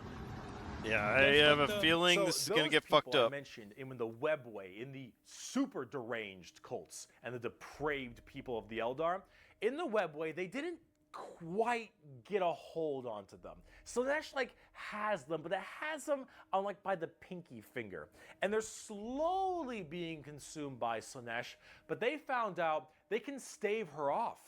Yeah, I have a feeling So this is going to those get fucked people I up. mentioned in the Webway, in the super deranged cults and the depraved people of the Eldar, in the Webway, they didn't quite get a hold onto them. Slaanesh has them, but it has them on by the pinky finger. And they're slowly being consumed by Slaanesh, but they found out they can stave her off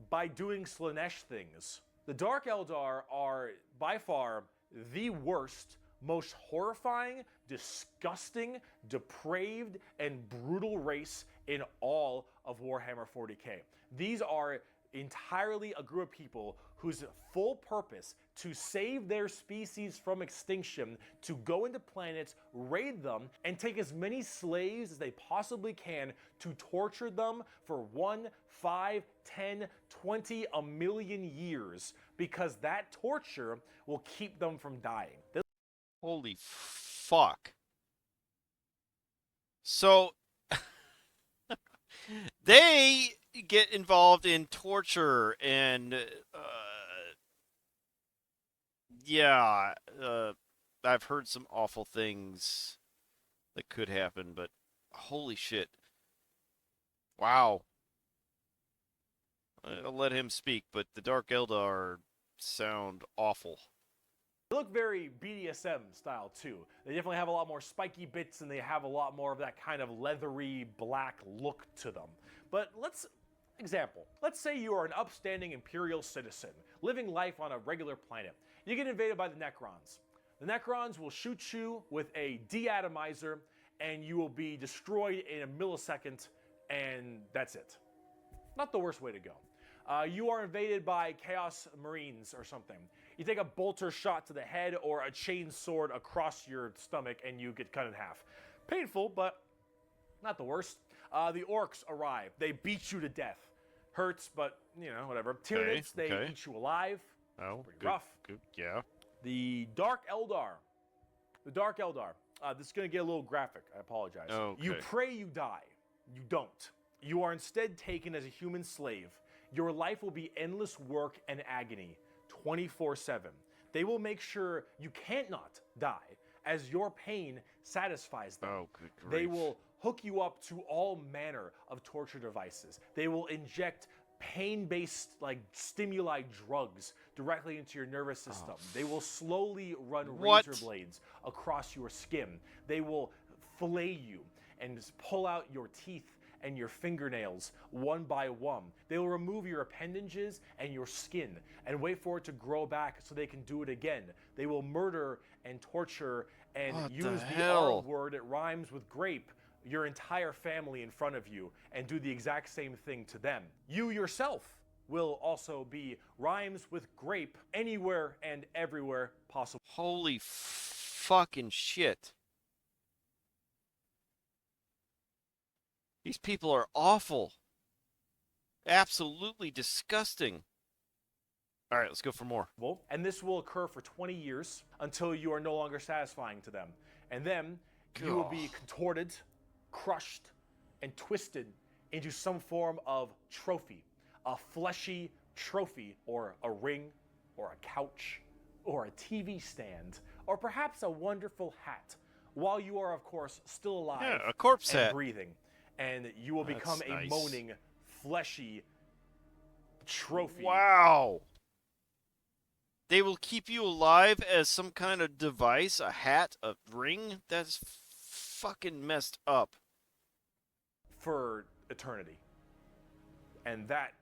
by doing Slaanesh things. The Dark Eldar are by far the worst, most horrifying, disgusting, depraved, and brutal race in all of Warhammer 40k. These are entirely a group of people whose full purpose to save their species from extinction, to go into planets, raid them, and take as many slaves as they possibly can to torture them for 1, 5, 10, 20, a million years, because that torture will keep them from dying. Holy fuck. So, they get involved in torture and, I've heard some awful things that could happen, but holy shit. Wow. I'll let him speak, but the Dark Eldar sound awful. They look very BDSM style too. They definitely have a lot more spiky bits and they have a lot more of that kind of leathery black look to them. But let's Example, let's say you are an upstanding Imperial citizen, living life on a regular planet. You get invaded by the Necrons. The Necrons will shoot you with a deatomizer, and you will be destroyed in a millisecond, and that's it. Not the worst way to go. You are invaded by Chaos Marines or something. You take a bolter shot to the head or a chain sword across your stomach, and you get cut in half. Painful, but not the worst. The orcs arrive. They beat you to death. Hurts, but, you know, whatever. Tyranids, they eat you alive. Oh, pretty rough. Good, yeah. The Dark Eldar. The Dark Eldar. This is going to get a little graphic. I apologize. Okay. You pray you die. You don't. You are instead taken as a human slave. Your life will be endless work and agony, 24/7. They will make sure you can't not die, as your pain satisfies them. Oh, good grief. They will hook you up to all manner of torture devices. They will inject pain-based like stimuli drugs directly into your nervous system. They will slowly run razor blades across your skin. They will fillet you and pull out your teeth and your fingernails one by one. They will remove your appendages and your skin and wait for it to grow back so they can do it again. They will murder and torture and use the R word, it rhymes with grape, your entire family in front of you and do the exact same thing to them. You yourself will also be rhymes with grape anywhere and everywhere possible. Holy fucking shit. These people are awful. Absolutely disgusting. All right, let's go for more. And this will occur for 20 years until you are no longer satisfying to them. And then you will be contorted, crushed, and twisted into some form of trophy. A fleshy trophy, or a ring, or a couch, or a TV stand, or perhaps a wonderful hat, while you are, of course, still alive Yeah, a corpse and hat. breathing. And you will become a moaning, fleshy trophy. Wow. They will keep you alive as some kind of device, a hat, a ring? That's fucking messed up. For eternity. And that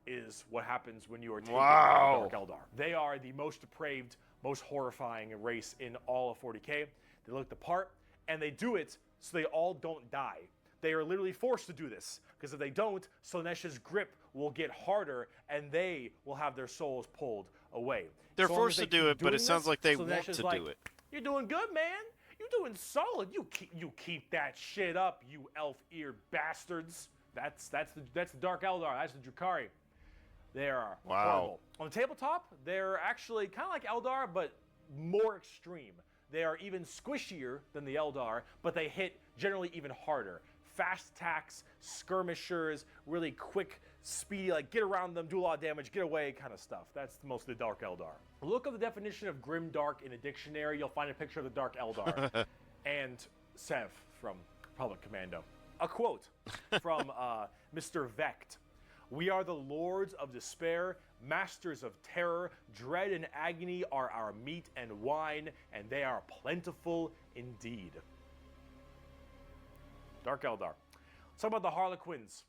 is what happens when you are taken by the Dark Eldar. They are the most depraved, most horrifying race in all of 40k. They look the part, and they do it so they all don't die. They are literally forced to do this, because if they don't, Slaaneish's grip will get harder, and they will have their souls pulled away. They're forced to do it, but it sounds like they want to do it. You're doing good, man. You're doing solid. You keep that shit up, you elf-eared bastards. That's the Dark Eldar. That's the Drukhari. They are horrible. On the tabletop, they're actually kind of like Eldar, but more extreme. They are even squishier than the Eldar, but they hit generally even harder. Fast attacks, skirmishers, really quick, speedy, like get around them, do a lot of damage, get away kind of stuff. That's most of the Dark Eldar. Look up the definition of grim dark in a dictionary. You'll find a picture of the Dark Eldar. And Sev from Republic Commando. A quote from Mr. Vecht. We are the lords of despair, masters of terror. Dread and agony are our meat and wine, and they are plentiful indeed. Dark Eldar. Let's talk about the Harlequins.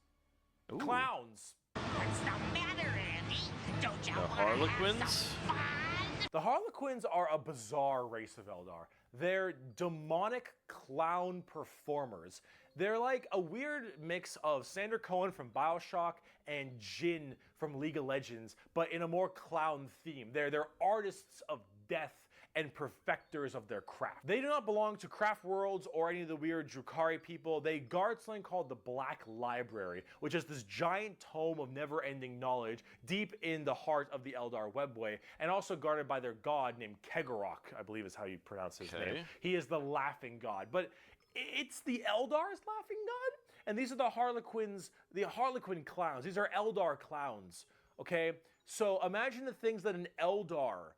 Ooh. Clowns. What's the matter, Andy? Don't you The want Harlequins? The Harlequins are a bizarre race of Eldar. They're demonic clown performers. They're like a weird mix of Sander Cohen from BioShock and Jin from League of Legends, but in a more clown theme. They're artists of death and perfecters of their craft. They do not belong to Craft Worlds or any of the weird Drukhari people. They guard something called the Black Library, which is this giant tome of never-ending knowledge deep in the heart of the Eldar Webway, and also guarded by their god named Kegorok, I believe is how you pronounce his name. He is the laughing god, but it's the Eldar's laughing god? And these are the Harlequins, the Harlequin clowns. These are Eldar clowns, okay? So imagine the things that an Eldar,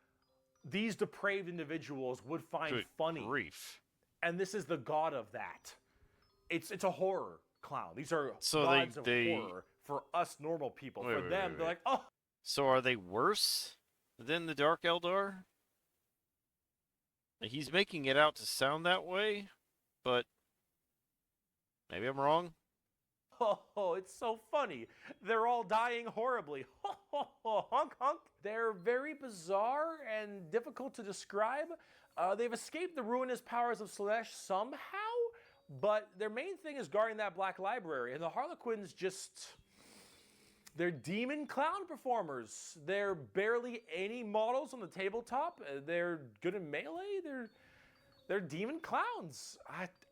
these depraved individuals, would find funny. Grief. And this is the god of that. It's a horror clown. These are gods of horror for us normal people. For them, they're like, oh. So are they worse than the Dark Eldar? He's making it out to sound that way, but maybe I'm wrong. Oh, it's so funny. They're all dying horribly. Honk, honk. They're very bizarre and difficult to describe. They've escaped the ruinous powers of Slaanesh somehow, but their main thing is guarding that black library, and the Harlequins just... They're demon clown performers. They're barely any models on the tabletop. They're good in melee. They're demon clowns.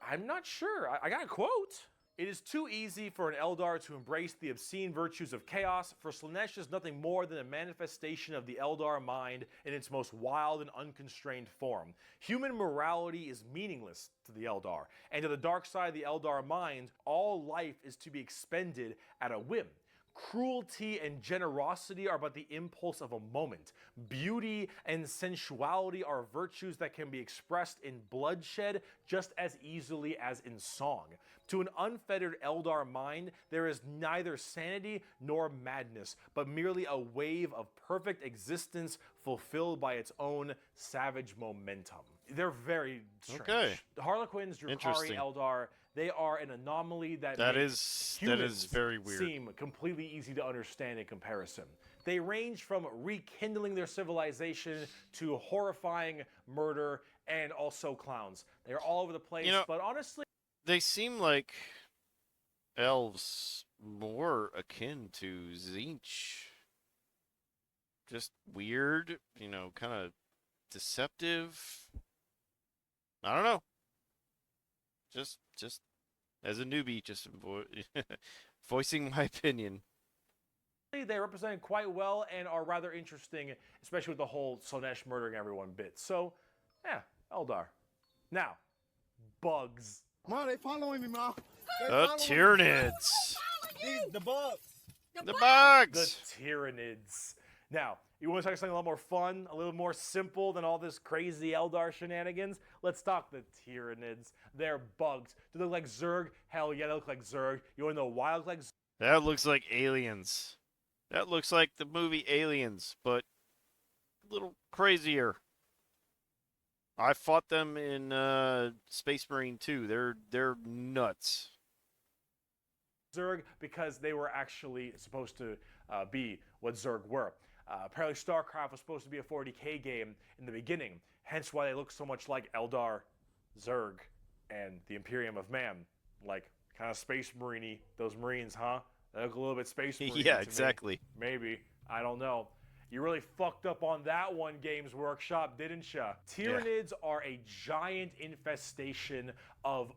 I'm not sure. I got a quote. It is too easy for an Eldar to embrace the obscene virtues of chaos, for Slaanesh is nothing more than a manifestation of the Eldar mind in its most wild and unconstrained form. Human morality is meaningless to the Eldar, and to the dark side of the Eldar mind, all life is to be expended at a whim. Cruelty and generosity are but the impulse of a moment. Beauty and sensuality are virtues that can be expressed in bloodshed just as easily as in song. To an unfettered Eldar mind, there is neither sanity nor madness, but merely a wave of perfect existence fulfilled by its own savage momentum. They're very strange. Okay. The Harlequins, Drukhari, Interesting. Eldar, they are an anomaly that is humans very weird. seem completely easy to understand in comparison. They range from rekindling their civilization to horrifying murder and also clowns. They're all over the place, but honestly... They seem like elves more akin to Tzeentch. Just weird, kind of deceptive. I don't know. Just as a newbie, just voicing my opinion. They represent quite well and are rather interesting, especially with the whole Slaanesh murdering everyone bit. So, yeah, Eldar. Now, bugs. Ma, they following me, Ma. The Tyranids. The bugs. The bugs. The Tyranids. Now, you want to talk something a lot more fun, a little more simple than all this crazy Eldar shenanigans? Let's talk the Tyranids. They're bugs. Do they look like Zerg? Hell yeah, they look like Zerg. You want to know why they look like Zerg? That looks like Aliens. That looks like the movie Aliens, but a little crazier. I fought them in Space Marine 2. They're nuts. Zerg because they were actually supposed to be what Zerg were. Apparently StarCraft was supposed to be a 40k game in the beginning, hence why they look so much like Eldar, Zerg, and the Imperium of Man. Like, kind of Space Marine-y. Those Marines, huh? They look a little bit Space Marine. Yeah, exactly. Maybe. I don't know. You really fucked up on that one, Games Workshop, didn't ya? Tyranids are a giant infestation of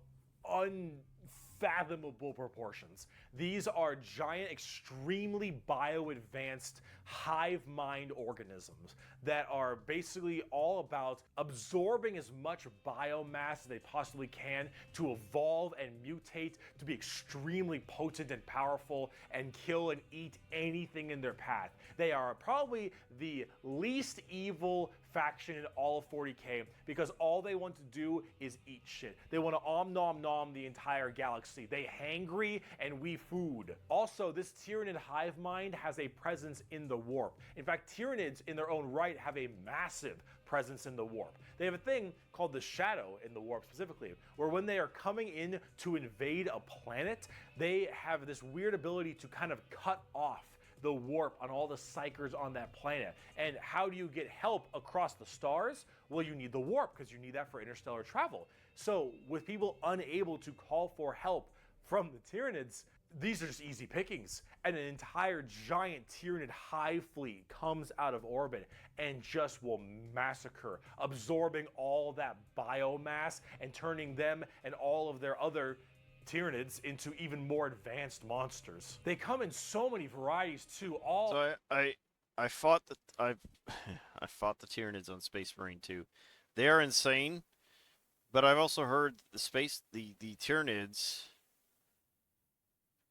unfathomable proportions. These are giant, extremely bio-advanced hive mind organisms that are basically all about absorbing as much biomass as they possibly can to evolve and mutate to be extremely potent and powerful and kill and eat anything in their path. They are probably the least evil faction in all of 40k because all they want to do is eat shit. They want to nom nom the entire galaxy. They hangry and we food. Also, this Tyranid hive mind has a presence in the warp. In fact, Tyranids in their own right have a massive presence in the warp. They have a thing called the shadow in the warp specifically, where when they are coming in to invade a planet, they have this weird ability to kind of cut off the warp on all the psychers on that planet. And how do you get help across the stars? Well, you need the warp because you need that for interstellar travel. So with people unable to call for help from the Tyranids, these are just easy pickings. And an entire giant Tyranid hive fleet comes out of orbit and just will massacre, absorbing all that biomass and turning them and all of their other Tyranids into even more advanced monsters. They come in so many varieties too. So I fought the I fought the Tyranids on Space Marine 2. They are insane, but I've also heard the Tyranids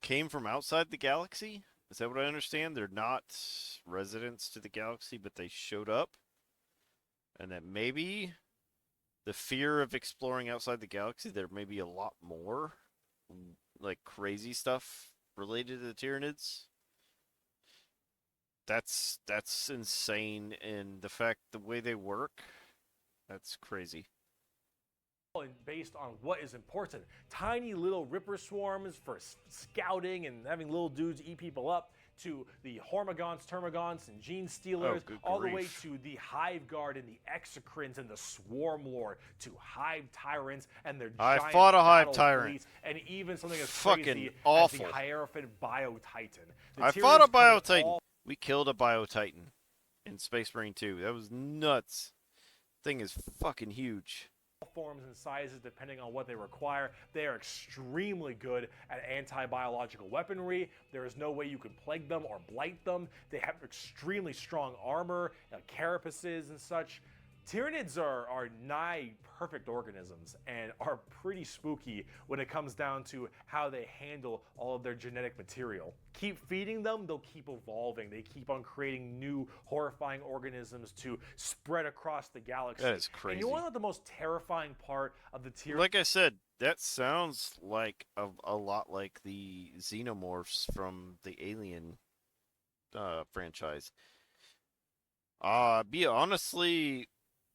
came from outside the galaxy. Is that what I understand? They're not residents to the galaxy, but they showed up, and that maybe the fear of exploring outside the galaxy, there may be a lot more like crazy stuff related to the Tyranids. That's insane, and the way they work, that's crazy. and based on what is important. Tiny little ripper swarms for scouting and having little dudes eat people up, to the Hormagons, Termagants, and Gene Stealers, good all the way grief. to the Hive Guard and the Exocrines and the Swarm Lord, to Hive Tyrants and their I giant fought a Hive battle Tyrant. fleets, and even something as Fucking crazy awful. as the Hierophant Bio-Titan. The I fought a Tyranids come in Bio-Titan. all We killed a Bio-Titan in Space Marine 2. That was nuts. Thing is fucking huge. forms and sizes depending on what they require. They are extremely good at anti-biological weaponry. There is no way you can plague them or blight them. They have extremely strong armor, carapaces and such. Tyranids are nigh perfect organisms and are pretty spooky when it comes down to how they handle all of their genetic material. Keep feeding them, they'll keep evolving. They keep on creating new horrifying organisms to spread across the galaxy. That is crazy. And you want to know the most terrifying part of the Tyranid? Like I said, that sounds like a lot like the xenomorphs from the Alien franchise. Be honestly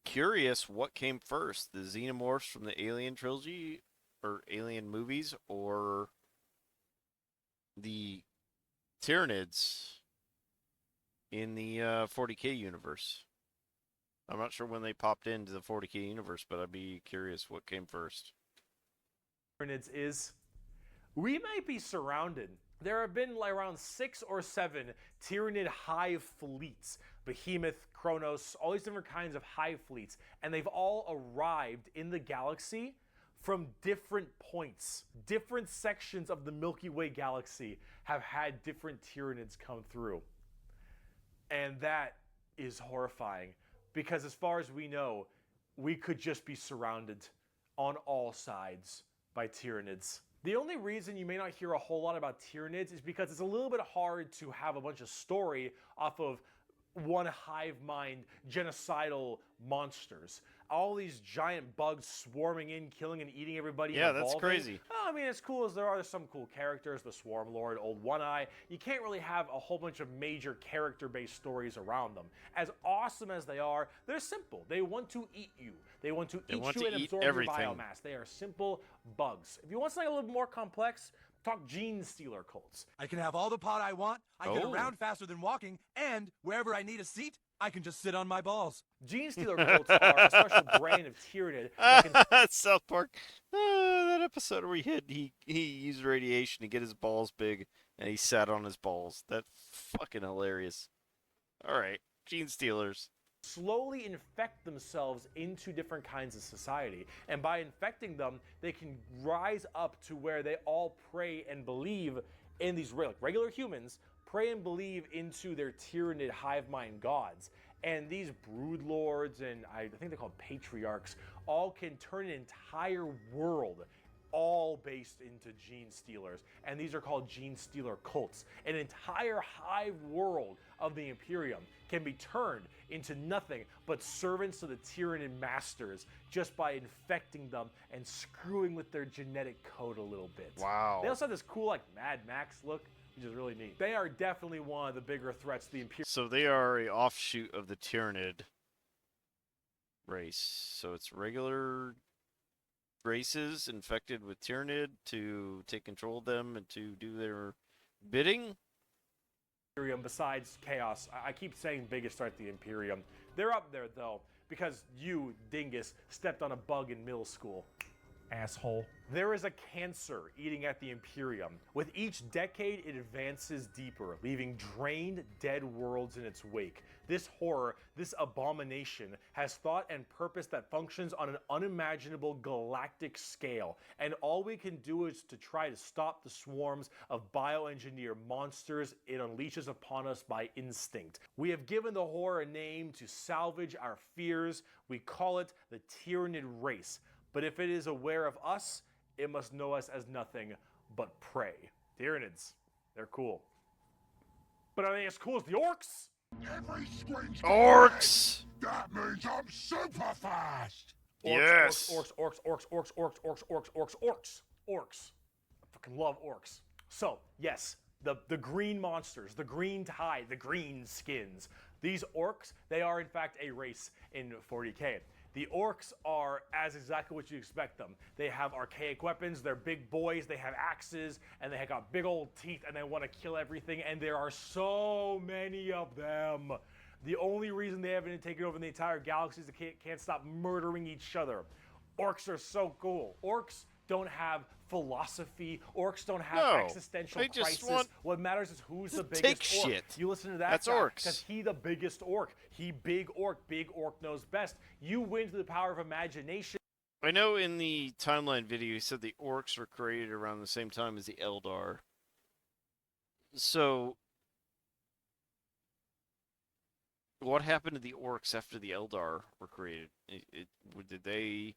curious what came first, the xenomorphs from the Alien trilogy or Alien movies, or the Tyranids in the 40K universe. I'm not sure when they popped into the 40K universe, but I'd be curious what came first. Tyranids is, we might be surrounded. There have been like around 6 or 7 Tyranid hive fleets. Behemoth, Kronos, all these different kinds of hive fleets. And they've all arrived in the galaxy from different points. Different sections of the Milky Way galaxy have had different Tyranids come through. And that is horrifying. Because as far as we know, we could just be surrounded on all sides by Tyranids. The only reason you may not hear a whole lot about Tyranids is because it's a little bit hard to have a bunch of story off of one hive mind genocidal monsters. All these giant bugs swarming in, killing and eating everybody. Yeah, and that's evolving. crazy. Oh, I mean, as cool as there are, there's some cool characters, the Swarm Lord, Old One Eye. You can't really have a whole bunch of major character-based stories around them. As awesome as they are, they're simple. They want to eat you. They want to eat you and absorb everything. your biomass. They are simple bugs. If you want something a little more complex, talk Gene Stealer cults. I can have all the pot I want, I get Oh. around faster than walking, and wherever I need a seat, I can just sit on my balls. Gene Stealer cults are a special brand of Tyranid that can South Park. That episode where he used radiation to get his balls big, and he sat on his balls. That's fucking hilarious. All right, Gene Stealers. slowly infect themselves into different kinds of society. And by infecting them, they can rise up to where they all pray and believe in these regular humans, pray and believe into their Tyranid hive mind gods. And these brood lords and I think they're called patriarchs all can turn an entire world all based into Gene Stealers. And these are called Gene Stealer cults. An entire hive world of the Imperium can be turned into nothing but servants to the Tyranid masters just by infecting them and screwing with their genetic code a little bit. Wow. They also have this cool like Mad Max look, which is really neat. They are definitely one of the bigger threats to the Imperium. So they are a offshoot of the Tyranid race. So it's regular races infected with Tyranid to take control of them and to do their bidding. Imperium besides Chaos. I keep saying biggest threat to the Imperium. They're up there though, because you, dingus, stepped on a bug in middle school. Asshole. There is a cancer eating at the Imperium. With each decade, it advances deeper, leaving drained, dead worlds in its wake. This horror, this abomination, has thought and purpose that functions on an unimaginable galactic scale. And all we can do is to try to stop the swarms of bioengineered monsters it unleashes upon us by instinct. We have given the horror a name to salvage our fears. We call it the Tyranid race. But if it is aware of us, it must know us as nothing but prey. Tyranids, they're cool. But are they as cool as the orcs? Every scream's Orcs! That means I'm super fast. Yes. Orcs. I fucking love orcs. So, yes, the green monsters, the green tide, the green skins. These orcs, they are in fact a race in 40K. The orcs are as exactly what you expect them. They have archaic weapons, they're big boys, they have axes, and they got big old teeth, and they want to kill everything, and there are so many of them. The only reason they haven't taken over the entire galaxy is they can't stop murdering each other. Orcs are so cool. Orcs don't have philosophy. Orcs don't have existential they just crisis. What matters is who's the biggest take orc. shit. You listen to that That's guy, orcs. because he the biggest orc. He big orc. Big orc knows best. You win through the power of imagination. I know in the timeline video, he said the orcs were created around the same time as the Eldar. So, what happened to the orcs after the Eldar were created? Did they?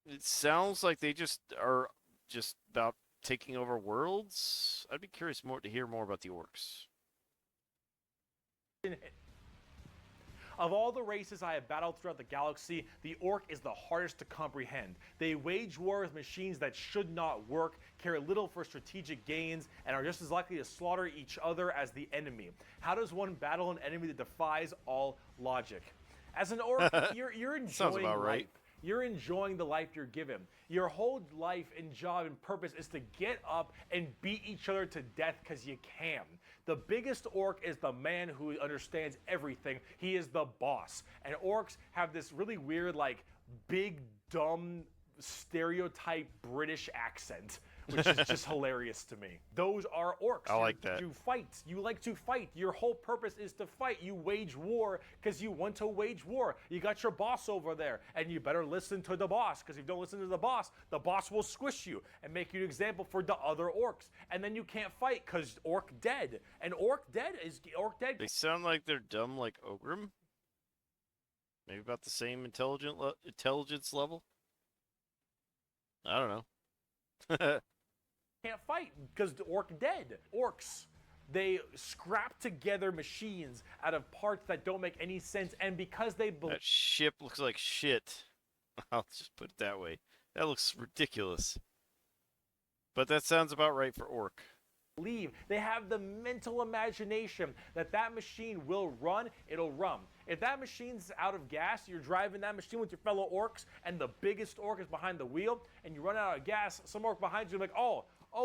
It sounds like they just are about taking over worlds. I'd be curious to hear more about the orcs. Of all the races I have battled throughout the galaxy, the orc is the hardest to comprehend. They wage war with machines that should not work, care little for strategic gains, and are just as likely to slaughter each other as the enemy. How does one battle an enemy that defies all logic? As an orc, you're enjoying Sounds about right. life. You're enjoying the life you're given. Your whole life and job and purpose is to get up and beat each other to death because you can. The biggest orc is the man who understands everything. He is the boss. And orcs have this really weird, like, big, dumb, stereotype British accent, which is just hilarious to me. Those are orcs. I like that. You fight. You like to fight. Your whole purpose is to fight. You wage war because you want to wage war. You got your boss over there, and you better listen to the boss, because if you don't listen to the boss will squish you and make you an example for the other orcs. And then you can't fight because orc dead. And orc dead is orc dead. They sound like they're dumb like Ogrim. Maybe about the same intelligence level. I don't know. Can't fight because the orc dead. Orcs, they scrap together machines out of parts that don't make any sense, and because they That ship looks like shit. I'll just put it that way. That looks ridiculous. But that sounds about right for orc. believe, they have the mental imagination that that machine will run, it'll run. If that machine's out of gas, you're driving that machine with your fellow orcs, and the biggest orc is behind the wheel, and you run out of gas, some orc behind you is like, oh,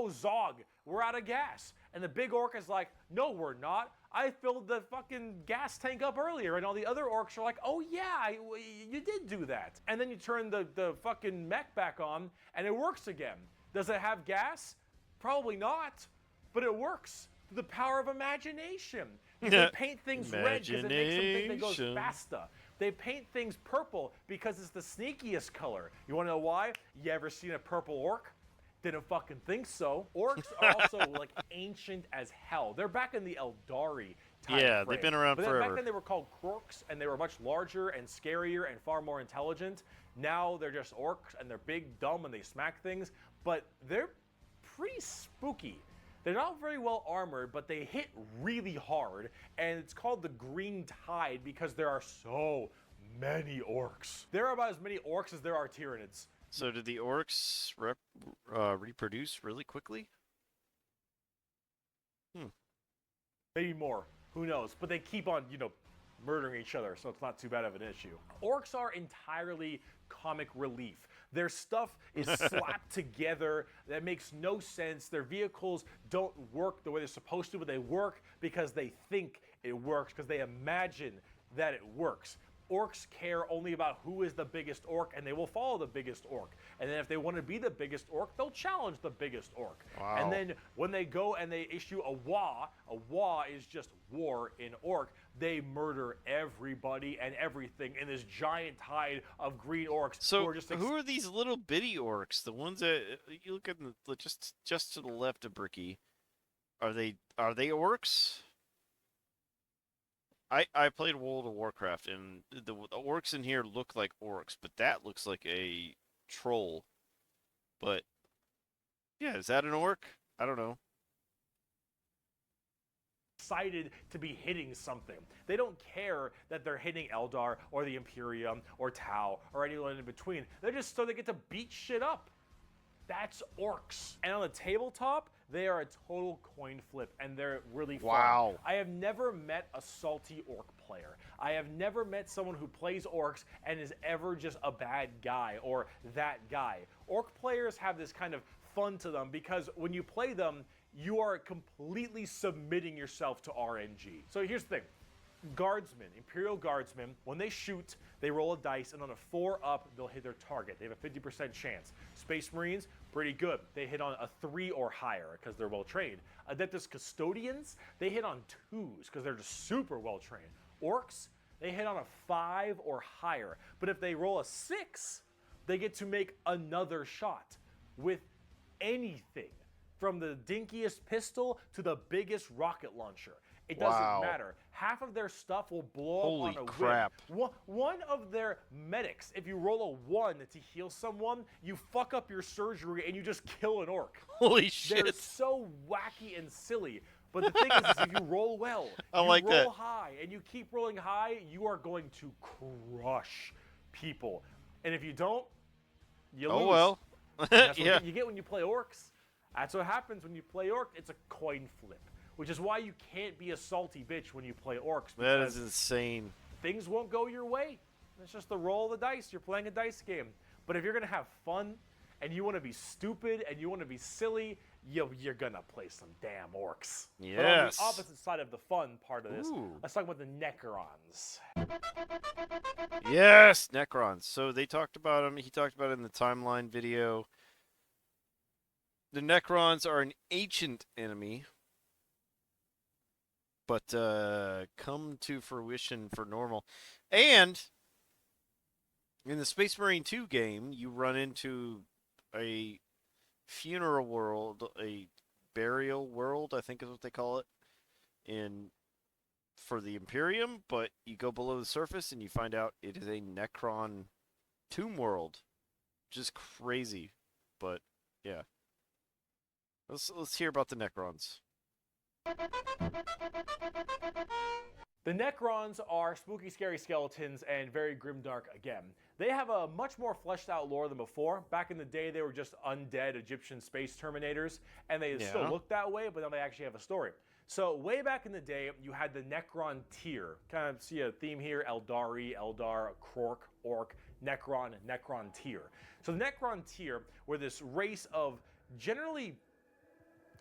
Zog, we're out of gas. And the big orc is like, no, we're not. I filled the fucking gas tank up earlier. And all the other orcs are like, oh yeah, you did do that. And then you turn the fucking mech back on, and it works again. Does it have gas? Probably not, but it works. The power of imagination. They paint things red because it makes them think they go faster. They paint things purple because it's the sneakiest color. You want to know why? You ever seen a purple orc? Didn't fucking think so. Orcs are also like ancient as hell. They're back in the Eldari time Yeah, frame. they've been around But forever. Back then they were called Krorks, and they were much larger and scarier and far more intelligent. Now they're just orcs, and they're big, dumb, and they smack things. But they're pretty spooky. They're not very well armored, but they hit really hard. And it's called the Green Tide because there are so many orcs. There are about as many orcs as there are Tyranids. So did the orcs reproduce really quickly? Maybe more. Who knows? But they keep on, murdering each other, so it's not too bad of an issue. Orcs are entirely comic relief. Their stuff is slapped together. That makes no sense. Their vehicles don't work the way they're supposed to, but they work because they think it works, because they imagine that it works. Orcs care only about who is the biggest orc, and they will follow the biggest orc. And then if they want to be the biggest orc, they'll challenge the biggest orc. Wow. And then when they go and they issue a wa is just war in orc, they murder everybody and everything in this giant tide of green orcs. So who are just who are these little bitty orcs? The ones that you look at just to the left of Bricky. Are they orcs? I played World of Warcraft, and the orcs in here look like orcs, but that looks like a troll. But yeah, is that an orc? I don't know. excited to be hitting something. They don't care that they're hitting Eldar or the Imperium or Tau or anyone in between. They're just so they get to beat shit up. That's orcs. And on the tabletop, They are a total coin flip, and they're really fun. Wow. I have never met a salty orc player. I have never met someone who plays orcs and is ever just a bad guy or that guy. Orc players have this kind of fun to them because when you play them, you are completely submitting yourself to RNG. So here's the thing. Guardsmen, Imperial Guardsmen, when they shoot, they roll a dice, and on a 4 up, they'll hit their target. They have a 50% chance. Space Marines, pretty good. They hit on a 3 or higher because they're well trained. Adeptus Custodians, they hit on 2s because they're just super well trained. Orcs, they hit on a 5 or higher. But if they roll a 6, they get to make another shot with anything, from the dinkiest pistol to the biggest rocket launcher. It doesn't matter. Half of their stuff will blow Holy up on a crap. whim. One of their medics, if you roll a 1 to heal someone, you fuck up your surgery and you just kill an orc. Holy shit. They're so wacky and silly. But the thing is if you roll well, I you like roll that. high, and you keep rolling high, you are going to crush people. And if you don't, you lose. Oh, well. And that's Yeah. what you get when you play orcs. That's what happens when you play orc. It's a coin flip, which is why you can't be a salty bitch when you play orcs. That Because is insane. things won't go your way. It's just the roll of the dice. You're playing a dice game. But if you're going to have fun and you want to be stupid and you want to be silly, you're going to play some damn orcs. Yes. But on the opposite side of the fun part of this, Ooh. let's talk about the Necrons. Yes, Necrons. So they talked about him. He talked about it in the timeline video. The Necrons are an ancient enemy, but come to fruition for normal. And in the Space Marine 2 game, you run into a funeral world, a burial world, I think is what they call it, for the Imperium, but you go below the surface and you find out it is a Necron tomb world. Just crazy. But yeah. Let's hear about the Necrons. The Necrons are spooky, scary skeletons and very grimdark again. They have a much more fleshed out lore than before. Back in the day, they were just undead Egyptian space terminators, and they still look that way, but now they actually have a story. So way back in the day, you had the Necron tier. Kind of see a theme here: Eldari, Eldar, Krork, Orc, Necron, Necron tier. So the Necron tier were this race of generally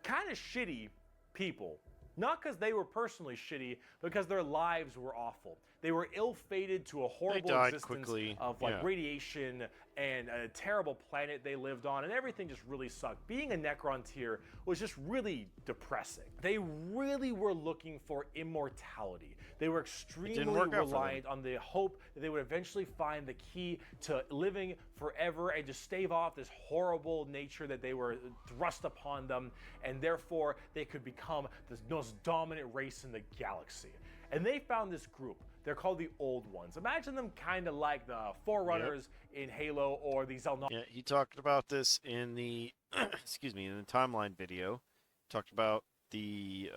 kind of shitty people. Not because they were personally shitty, because their lives were awful. They were ill-fated to a horrible existence quickly. of radiation and a terrible planet they lived on, and everything just really sucked. Being a Necron tier was just really depressing. They really were looking for immortality. They were extremely reliant on the hope that they would eventually find the key to living forever and just stave off this horrible nature that they were thrust upon them, and therefore they could become the most dominant race in the galaxy. And they found this group. They're called the Old Ones. Imagine them kind of like the Forerunners in Halo or the Zelnok. Yeah, he talked about this in the excuse me, in the timeline video. Talked about the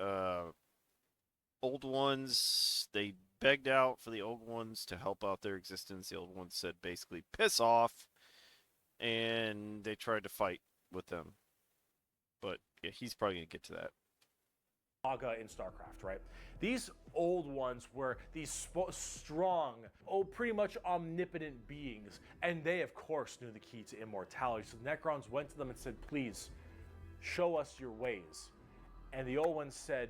Old Ones. They begged out for the Old Ones to help out their existence. The Old Ones said basically piss off, and they tried to fight with them. But yeah, he's probably gonna get to that. Saga in StarCraft, right? These Old Ones were these strong, pretty much omnipotent beings, and they, of course, knew the key to immortality. So the Necrons went to them and said, please, show us your ways. And the Old Ones said,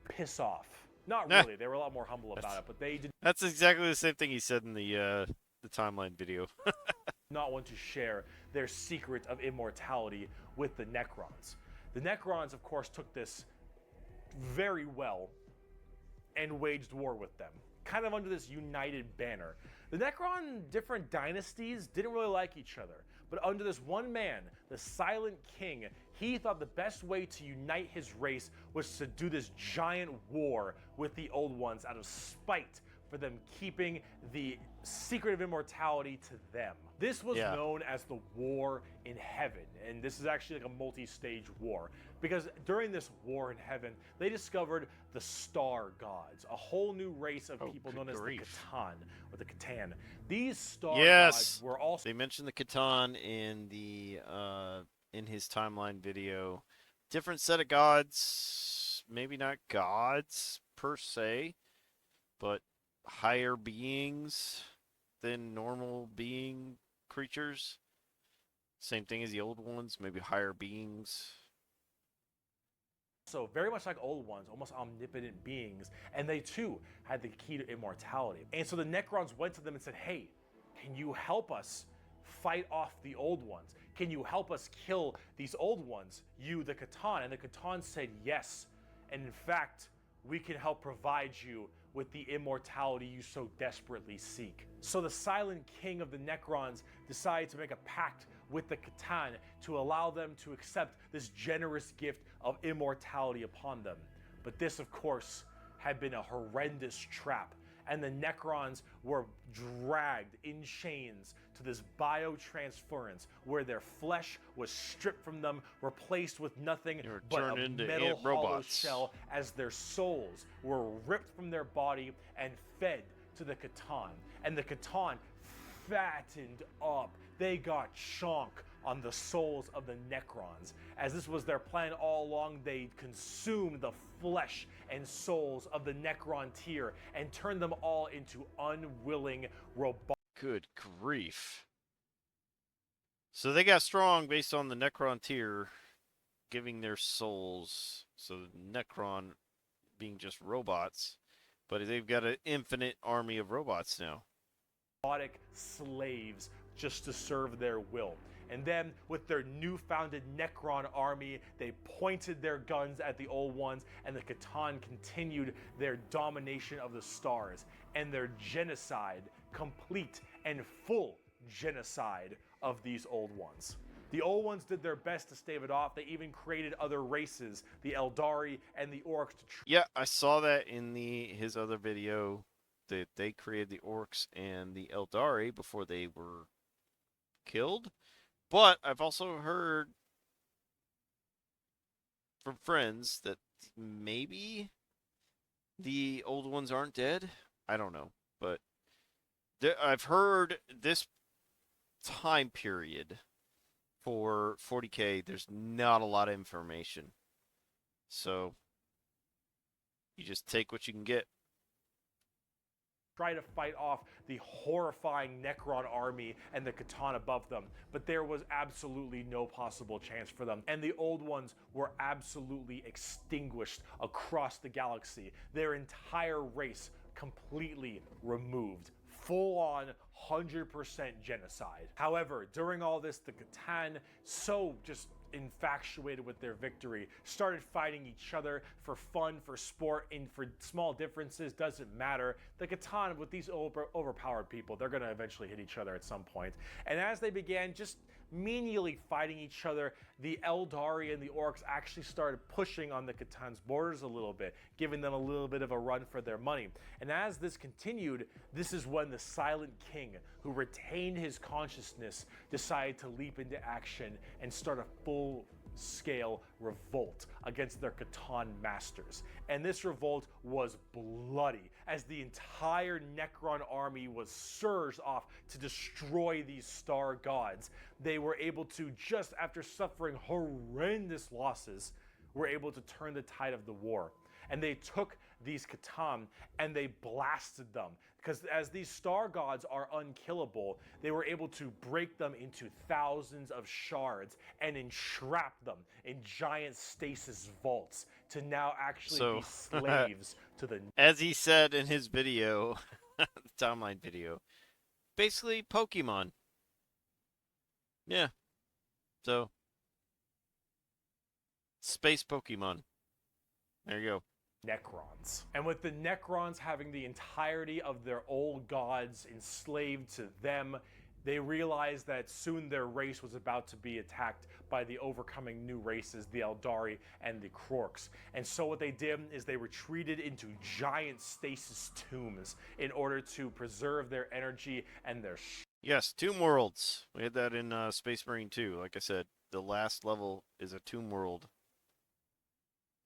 piss off. Not really. They were a lot more humble about it, but they did That's exactly the same thing he said in the timeline video. not want to share their secret of immortality with the Necrons. The Necrons, of course, took this very well and waged war with them, kind of under this united banner. The Necron different dynasties didn't really like each other, but under this one man, the Silent King, he thought the best way to unite his race was to do this giant war with the Old Ones out of spite for them keeping the secret of immortality to them. This was known as the War in Heaven, and this is actually like a multi-stage war, because during this war in heaven, they discovered the Star Gods, a whole new race of people known as the Catan, or the Catan. These Star Gods were also... They mentioned the Catan in the in his timeline video. different set of gods. Maybe not gods per se, but higher beings than normal being creatures. Same thing as the old ones, maybe higher beings. So very much like old ones, almost omnipotent beings, and they too had the key to immortality. And so the Necrons went to them and said, hey, can you help us fight off the old ones? Can you help us kill these old ones, you, the Catan? And the Catan said yes. And in fact, we can help provide you with the immortality you so desperately seek. So the Silent King of the Necrons decided to make a pact with the Catan to allow them to accept this generous gift of immortality upon them. But this, of course, had been a horrendous trap, and the Necrons were dragged in chains to this biotransference where their flesh was stripped from them, replaced with nothing but turned a into metal hollow robots. shell, as their souls were ripped from their body and fed to the Catan. And the Catan fattened up. They got chonk on the souls of the Necrons. As this was their plan all along, they consumed the flesh and souls of the Necron tier and turned them all into unwilling robots. Good grief. So they got strong based on the Necron tier giving their souls. So Necron being just robots. But they've got an infinite army of robots now. Robotic slaves just to serve their will. And then, with their new-founded Necron army, they pointed their guns at the old ones, and the Catan continued their domination of the stars and their genocide, complete and full genocide of these old ones. The old ones did their best to stave it off. They even created other races, the Eldari and the Orcs. Yeah, I saw that in his other video, that they created the Orcs and the Eldari before they were killed. But I've also heard from friends that maybe the old ones aren't dead. I don't know. But I've heard this time period for 40K, there's not a lot of information. So you just take what you can get. Try to fight off the horrifying Necron army and the Catan above them, but there was absolutely no possible chance for them, and the old ones were absolutely extinguished across the galaxy. Their entire race completely removed. Full-on 100% genocide. However, during all this, the Catan, so just infatuated with their victory, started fighting each other for fun, for sport, and for small differences, doesn't matter. The Catan, with these overpowered people, they're going to eventually hit each other at some point. And as they began just menially fighting each other, the Eldari and the Orcs actually started pushing on the Catan's borders a little bit, giving them a little bit of a run for their money. And as this continued, this is when the Silent King, who retained his consciousness, decided to leap into action and start a full-scale revolt against their Catan masters. And this revolt was bloody, as the entire Necron army was surged off to destroy these star gods. They were able to, just after suffering horrendous losses, were able to turn the tide of the war. And they took these Catan and they blasted them, because as these star gods are unkillable, they were able to break them into thousands of shards and entrap them in giant stasis vaults to now actually be slaves to the... As he said in his video, the timeline video, basically Pokemon. Yeah. So, space Pokemon. There you go. Necrons. And with the Necrons having the entirety of their old gods enslaved to them, they realized that soon their race was about to be attacked by the overcoming new races, the Eldari and the Krorks. And so what they did is they retreated into giant stasis tombs in order to preserve their energy and their... Yes, Tomb Worlds. We had that in Space Marine 2. Like I said, the last level is a Tomb World.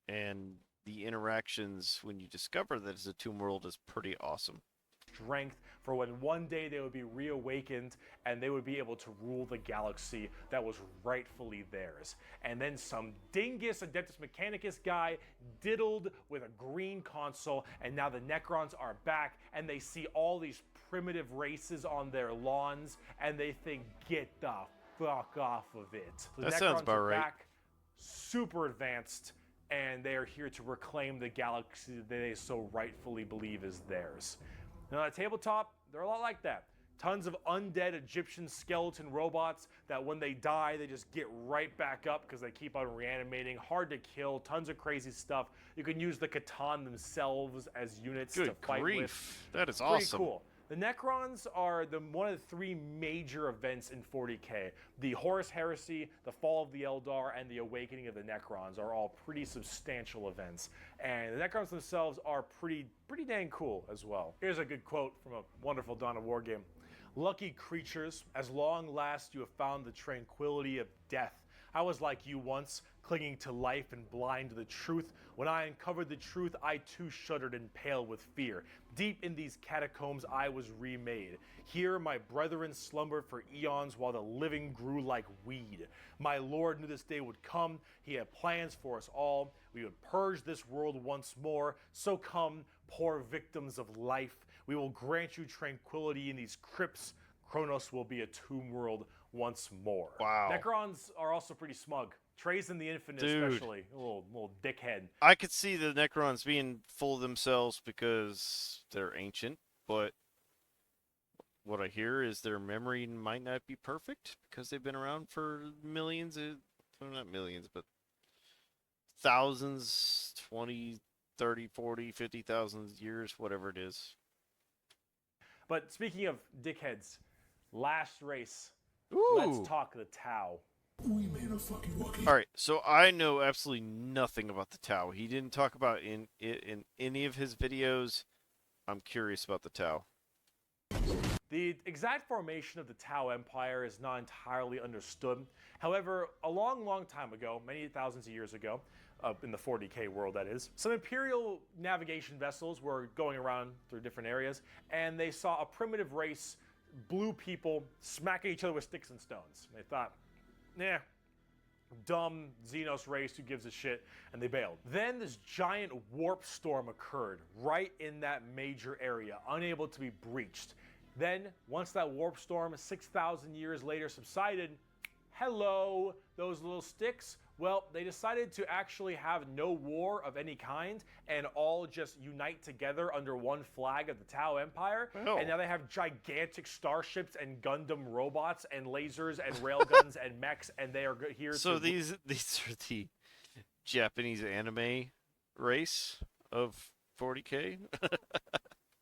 And the interactions when you discover that it's a Tomb World is pretty awesome. strength for when one day they would be reawakened and they would be able to rule the galaxy that was rightfully theirs. And then some dingus Adeptus Mechanicus guy diddled with a green console, and now the Necrons are back, and they see all these primitive races on their lawns, and they think, get the fuck off of it. The That Necrons sounds about are right. back, super advanced, and they are here to reclaim the galaxy that they so rightfully believe is theirs. Now, at tabletop, they're a lot like that. Tons of undead Egyptian skeleton robots that when they die, they just get right back up because they keep on reanimating. Hard to kill, tons of crazy stuff. You can use the Catan themselves as units to Good fight with. grief. That is Pretty awesome. cool. The Necrons are one of the three major events in 40k. The Horus Heresy, the Fall of the Eldar, and the Awakening of the Necrons are all pretty substantial events. And the Necrons themselves are pretty dang cool as well. Here's a good quote from a wonderful Dawn of War game. Lucky creatures, as long last you have found the tranquility of death. I was like you once, clinging to life and blind to the truth. When I uncovered the truth, I too shuddered and paled with fear. Deep in these catacombs, I was remade. Here, my brethren slumbered for eons while the living grew like weed. My Lord knew this day would come. He had plans for us all. We would purge this world once more. So come, poor victims of life. We will grant you tranquility in these crypts. Kronos will be a tomb world once more. Wow. Necrons are also pretty smug. Trazen the Infinite, Dude. especially. A little dickhead. I could see the Necrons being full of themselves because they're ancient, but what I hear is their memory might not be perfect because they've been around for millions of, well, not millions, but thousands, 20, 30, 40, 50,000 years, whatever it is. But speaking of dickheads, last race. Ooh. Let's talk the Tau. All right, so I know absolutely nothing about the Tau. He didn't talk about it in any of his videos. I'm curious about the Tau. The exact formation of the Tau Empire is not entirely understood. However, a long time ago, many thousands of years ago, in the 40k world that is, some Imperial navigation vessels were going around through different areas, and they saw a primitive race, blue people, smacking each other with sticks and stones. They thought, nah, dumb Xenos race, who gives a shit, and they bailed. Then this giant warp storm occurred right in that major area, unable to be breached. Then, once that warp storm 6,000 years later subsided, hello, those little sticks. Well, they decided to actually have no war of any kind and all just unite together under one flag of the Tau Empire. Oh. And now they have gigantic starships and Gundam robots and lasers and railguns and mechs, and they are here So to... these are the Japanese anime race of 40k?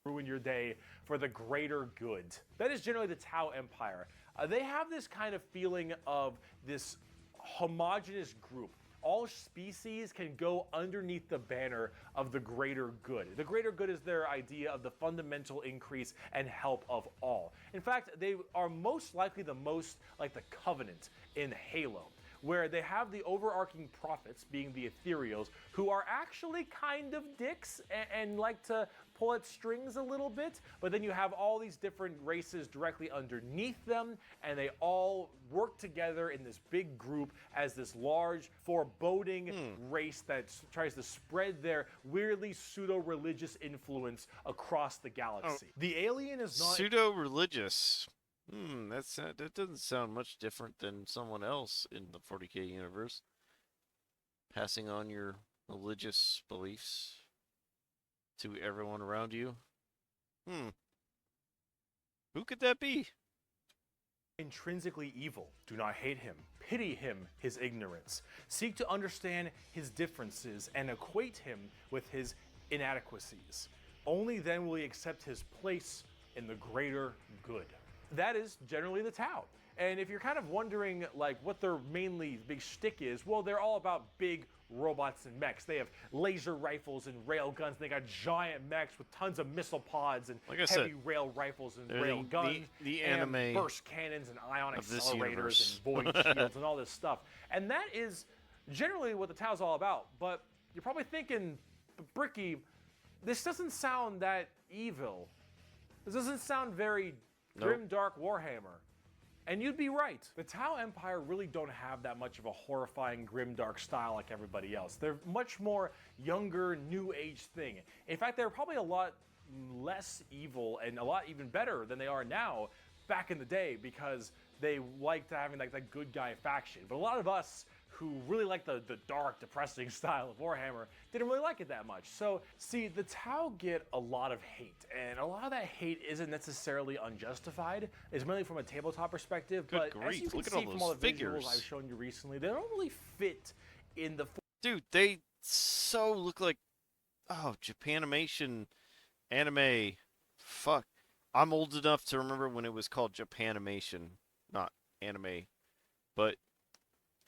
ruin your day for the greater good. That is generally the Tau Empire. They have this kind of feeling of this homogenous group. All species can go underneath the banner of the greater good. The greater good is their idea of the fundamental increase and help of all. In fact, they are most likely the most like the Covenant in Halo, where they have the overarching prophets, being the ethereals, who are actually kind of dicks and like to pull at strings a little bit, but then you have all these different races directly underneath them, and they all work together in this big group as this large, foreboding race that tries to spread their weirdly pseudo-religious influence across the galaxy. The alien is not... Pseudo-religious. That doesn't sound much different than someone else in the 40k universe. Passing on your religious beliefs to everyone around you. Who could that be? Intrinsically evil. Do not hate him. Pity him, his ignorance. Seek to understand his differences and equate him with his inadequacies. Only then will he accept his place in the greater good. That is generally the Tau. And if you're kind of wondering like what their mainly big shtick is, well, they're all about big robots and mechs. They have laser rifles and rail guns. They got giant mechs with tons of missile pods and Like I said, heavy rail rifles and they're rail guns. the and anime burst cannons and ion of this accelerators universe. and void shields and all this stuff. And that is generally what the Tau's all about. But you're probably thinking, Bricky, this doesn't sound that evil. This doesn't sound very Nope. grim, dark Warhammer. And you'd be right. The Tau Empire really don't have that much of a horrifying, grim, dark style like everybody else. They're much more younger, new age thing. In fact, they're probably a lot less evil and a lot even better than they are now back in the day because they liked having like that good guy faction. But a lot of us who really like the dark, depressing style of Warhammer didn't really like it that much. So, see, the Tau get a lot of hate, and a lot of that hate isn't necessarily unjustified. It's mainly from a tabletop perspective, Good but as you grief, can look at see all from all those the figures. visuals I've shown you recently, they don't really fit in the Dude, they so look like, oh, Japanimation anime. Fuck. I'm old enough to remember when it was called Japanimation, not anime. But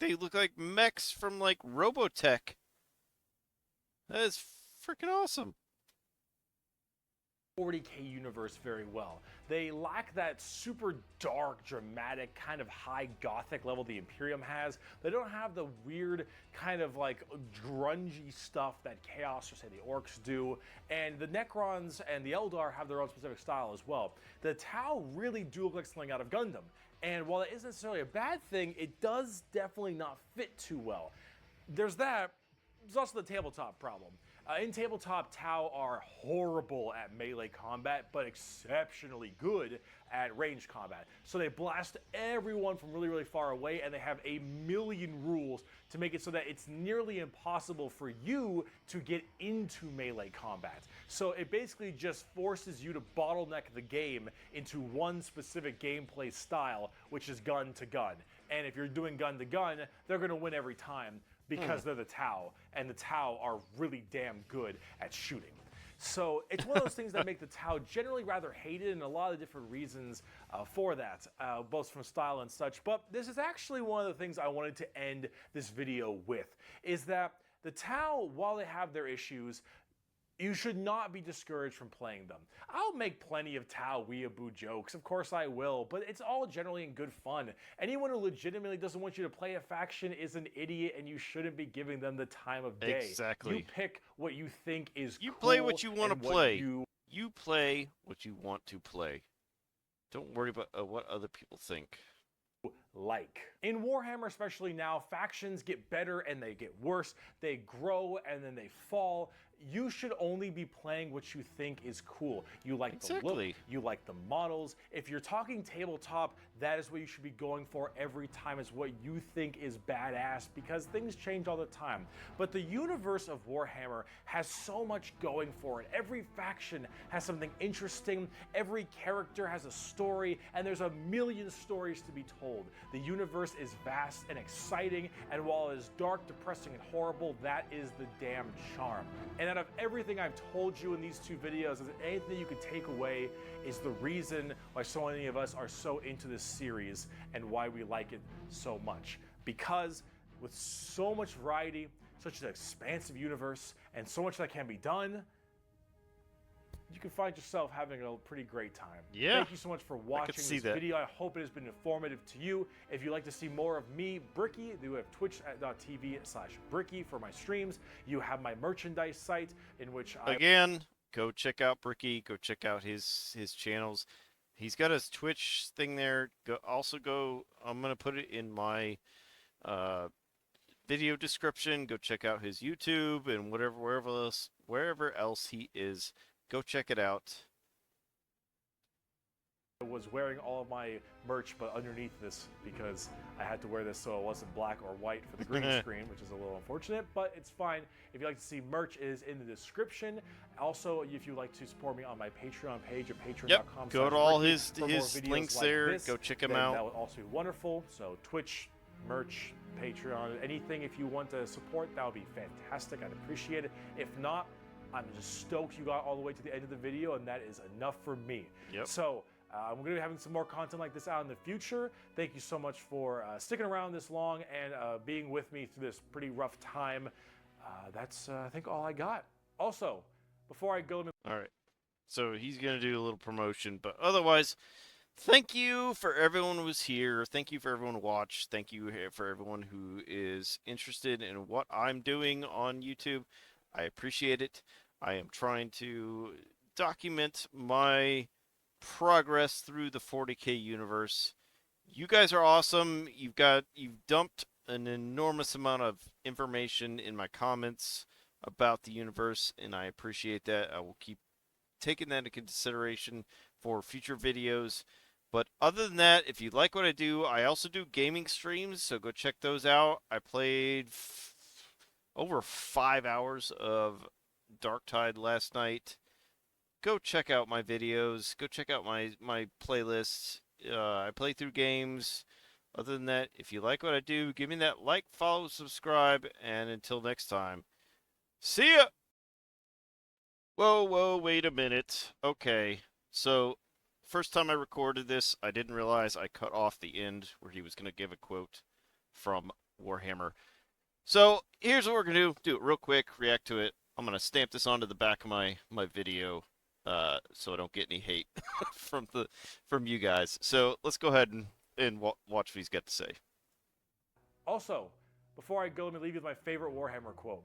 they look like mechs from like Robotech. That is freaking awesome. 40K universe very well. They lack that super dark, dramatic, kind of high gothic level the Imperium has. They don't have the weird kind of like grungy stuff that Chaos or say the Orcs do. And the Necrons and the Eldar have their own specific style as well. The Tau really do look like something out of Gundam. And while it isn't necessarily a bad thing, it does definitely not fit too well. There's that. There's also the tabletop problem. In tabletop, Tau are horrible at melee combat, but exceptionally good at range combat. So they blast everyone from really, really far away, and they have a million rules to make it so that it's nearly impossible for you to get into melee combat. So it basically just forces you to bottleneck the game into one specific gameplay style, which is gun to gun. And if you're doing gun to gun, they're going to win every time, because they're the Tau, and the Tau are really damn good at shooting. So it's one of those things that make the Tau generally rather hated, and a lot of different reasons for that, both from style and such. But this is actually one of the things I wanted to end this video with, is that the Tau, while they have their issues, you should not be discouraged from playing them. I'll make plenty of Tau weeaboo jokes, of course I will, but it's all generally in good fun. Anyone who legitimately doesn't want you to play a faction is an idiot, and you shouldn't be giving them the time of day. Exactly. You pick what you think is You cool play what you want to and what play. you play what you want to play. Don't worry about what other people think. like. In Warhammer, especially now, factions get better and they get worse. They grow and then they fall. You should only be playing what you think is cool. You like the look, Exactly. you like the models. If you're talking tabletop, that is what you should be going for every time, is what you think is badass, because things change all the time. But the universe of Warhammer has so much going for it. Every faction has something interesting, every character has a story, and there's a million stories to be told. The universe is vast and exciting, and while it is dark, depressing, and horrible, that is the damn charm. And out of everything I've told you in these two videos, if anything you could take away is the reason why so many of us are so into this series and why we like it so much. Because with so much variety, such an expansive universe, and so much that can be done, you can find yourself having a pretty great time. Yeah, Thank you so much for watching see this that. video. I hope it has been informative to you. If you'd like to see more of me, Bricky, you have twitch.tv/Bricky for my streams. You have my merchandise site in which I... Again, go check out Bricky. Go check out his channels. He's got his Twitch thing there. Also, I'm gonna put it in my video description. Go check out his YouTube and wherever else he is. Go check it out. I was wearing all of my merch, but underneath this, because I had to wear this so it wasn't black or white for the green screen, which is a little unfortunate, but it's fine. If you'd like to see merch, it is in the description. Also, if you'd like to support me on my Patreon page at patreon.com. Go to all his links there. Go check him out. That would also be wonderful. So Twitch, merch, Patreon, anything if you want to support, that would be fantastic. I'd appreciate it. If not, I'm just stoked you got all the way to the end of the video, and that is enough for me. Yep. So I'm going to be having some more content like this out in the future. Thank you so much for sticking around this long and being with me through this pretty rough time. That's, I think, all I got. Also, before I go... All right. So he's going to do a little promotion, but otherwise, thank you for everyone who was here. Thank you for everyone who watched. Thank you for everyone who is interested in what I'm doing on YouTube. I appreciate it. I am trying to document my progress through the 40K universe. You guys are awesome. You've dumped an enormous amount of information in my comments about the universe, and I appreciate that. I will keep taking that into consideration for future videos. But other than that, if you like what I do, I also do gaming streams, so go check those out. I played over 5 hours of Darktide last night. Go check out my videos. Go check out my playlists. I play through games. Other than that, if you like what I do, give me that like, follow, subscribe, and until next time, see ya! Whoa, wait a minute. Okay, so first time I recorded this, I didn't realize I cut off the end where he was going to give a quote from Warhammer. So here's what we're going to do it real quick, react to it. I'm going to stamp this onto the back of my video so I don't get any hate from you guys. So let's go ahead and watch what he's got to say. Also, before I go, let me leave you with my favorite Warhammer quote.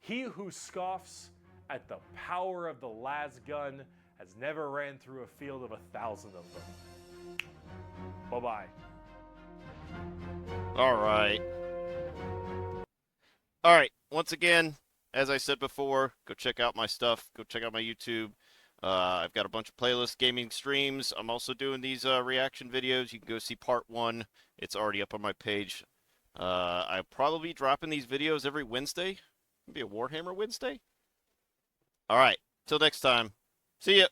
He who scoffs at the power of the las gun has never ran through a field of 1,000 of them. Bye-bye. All right. Once again, as I said before, go check out my stuff. Go check out my YouTube. I've got a bunch of playlists, gaming streams. I'm also doing these reaction videos. You can go see part 1. It's already up on my page. I'll probably be dropping these videos every Wednesday. Maybe a Warhammer Wednesday. All right. Till next time. See ya.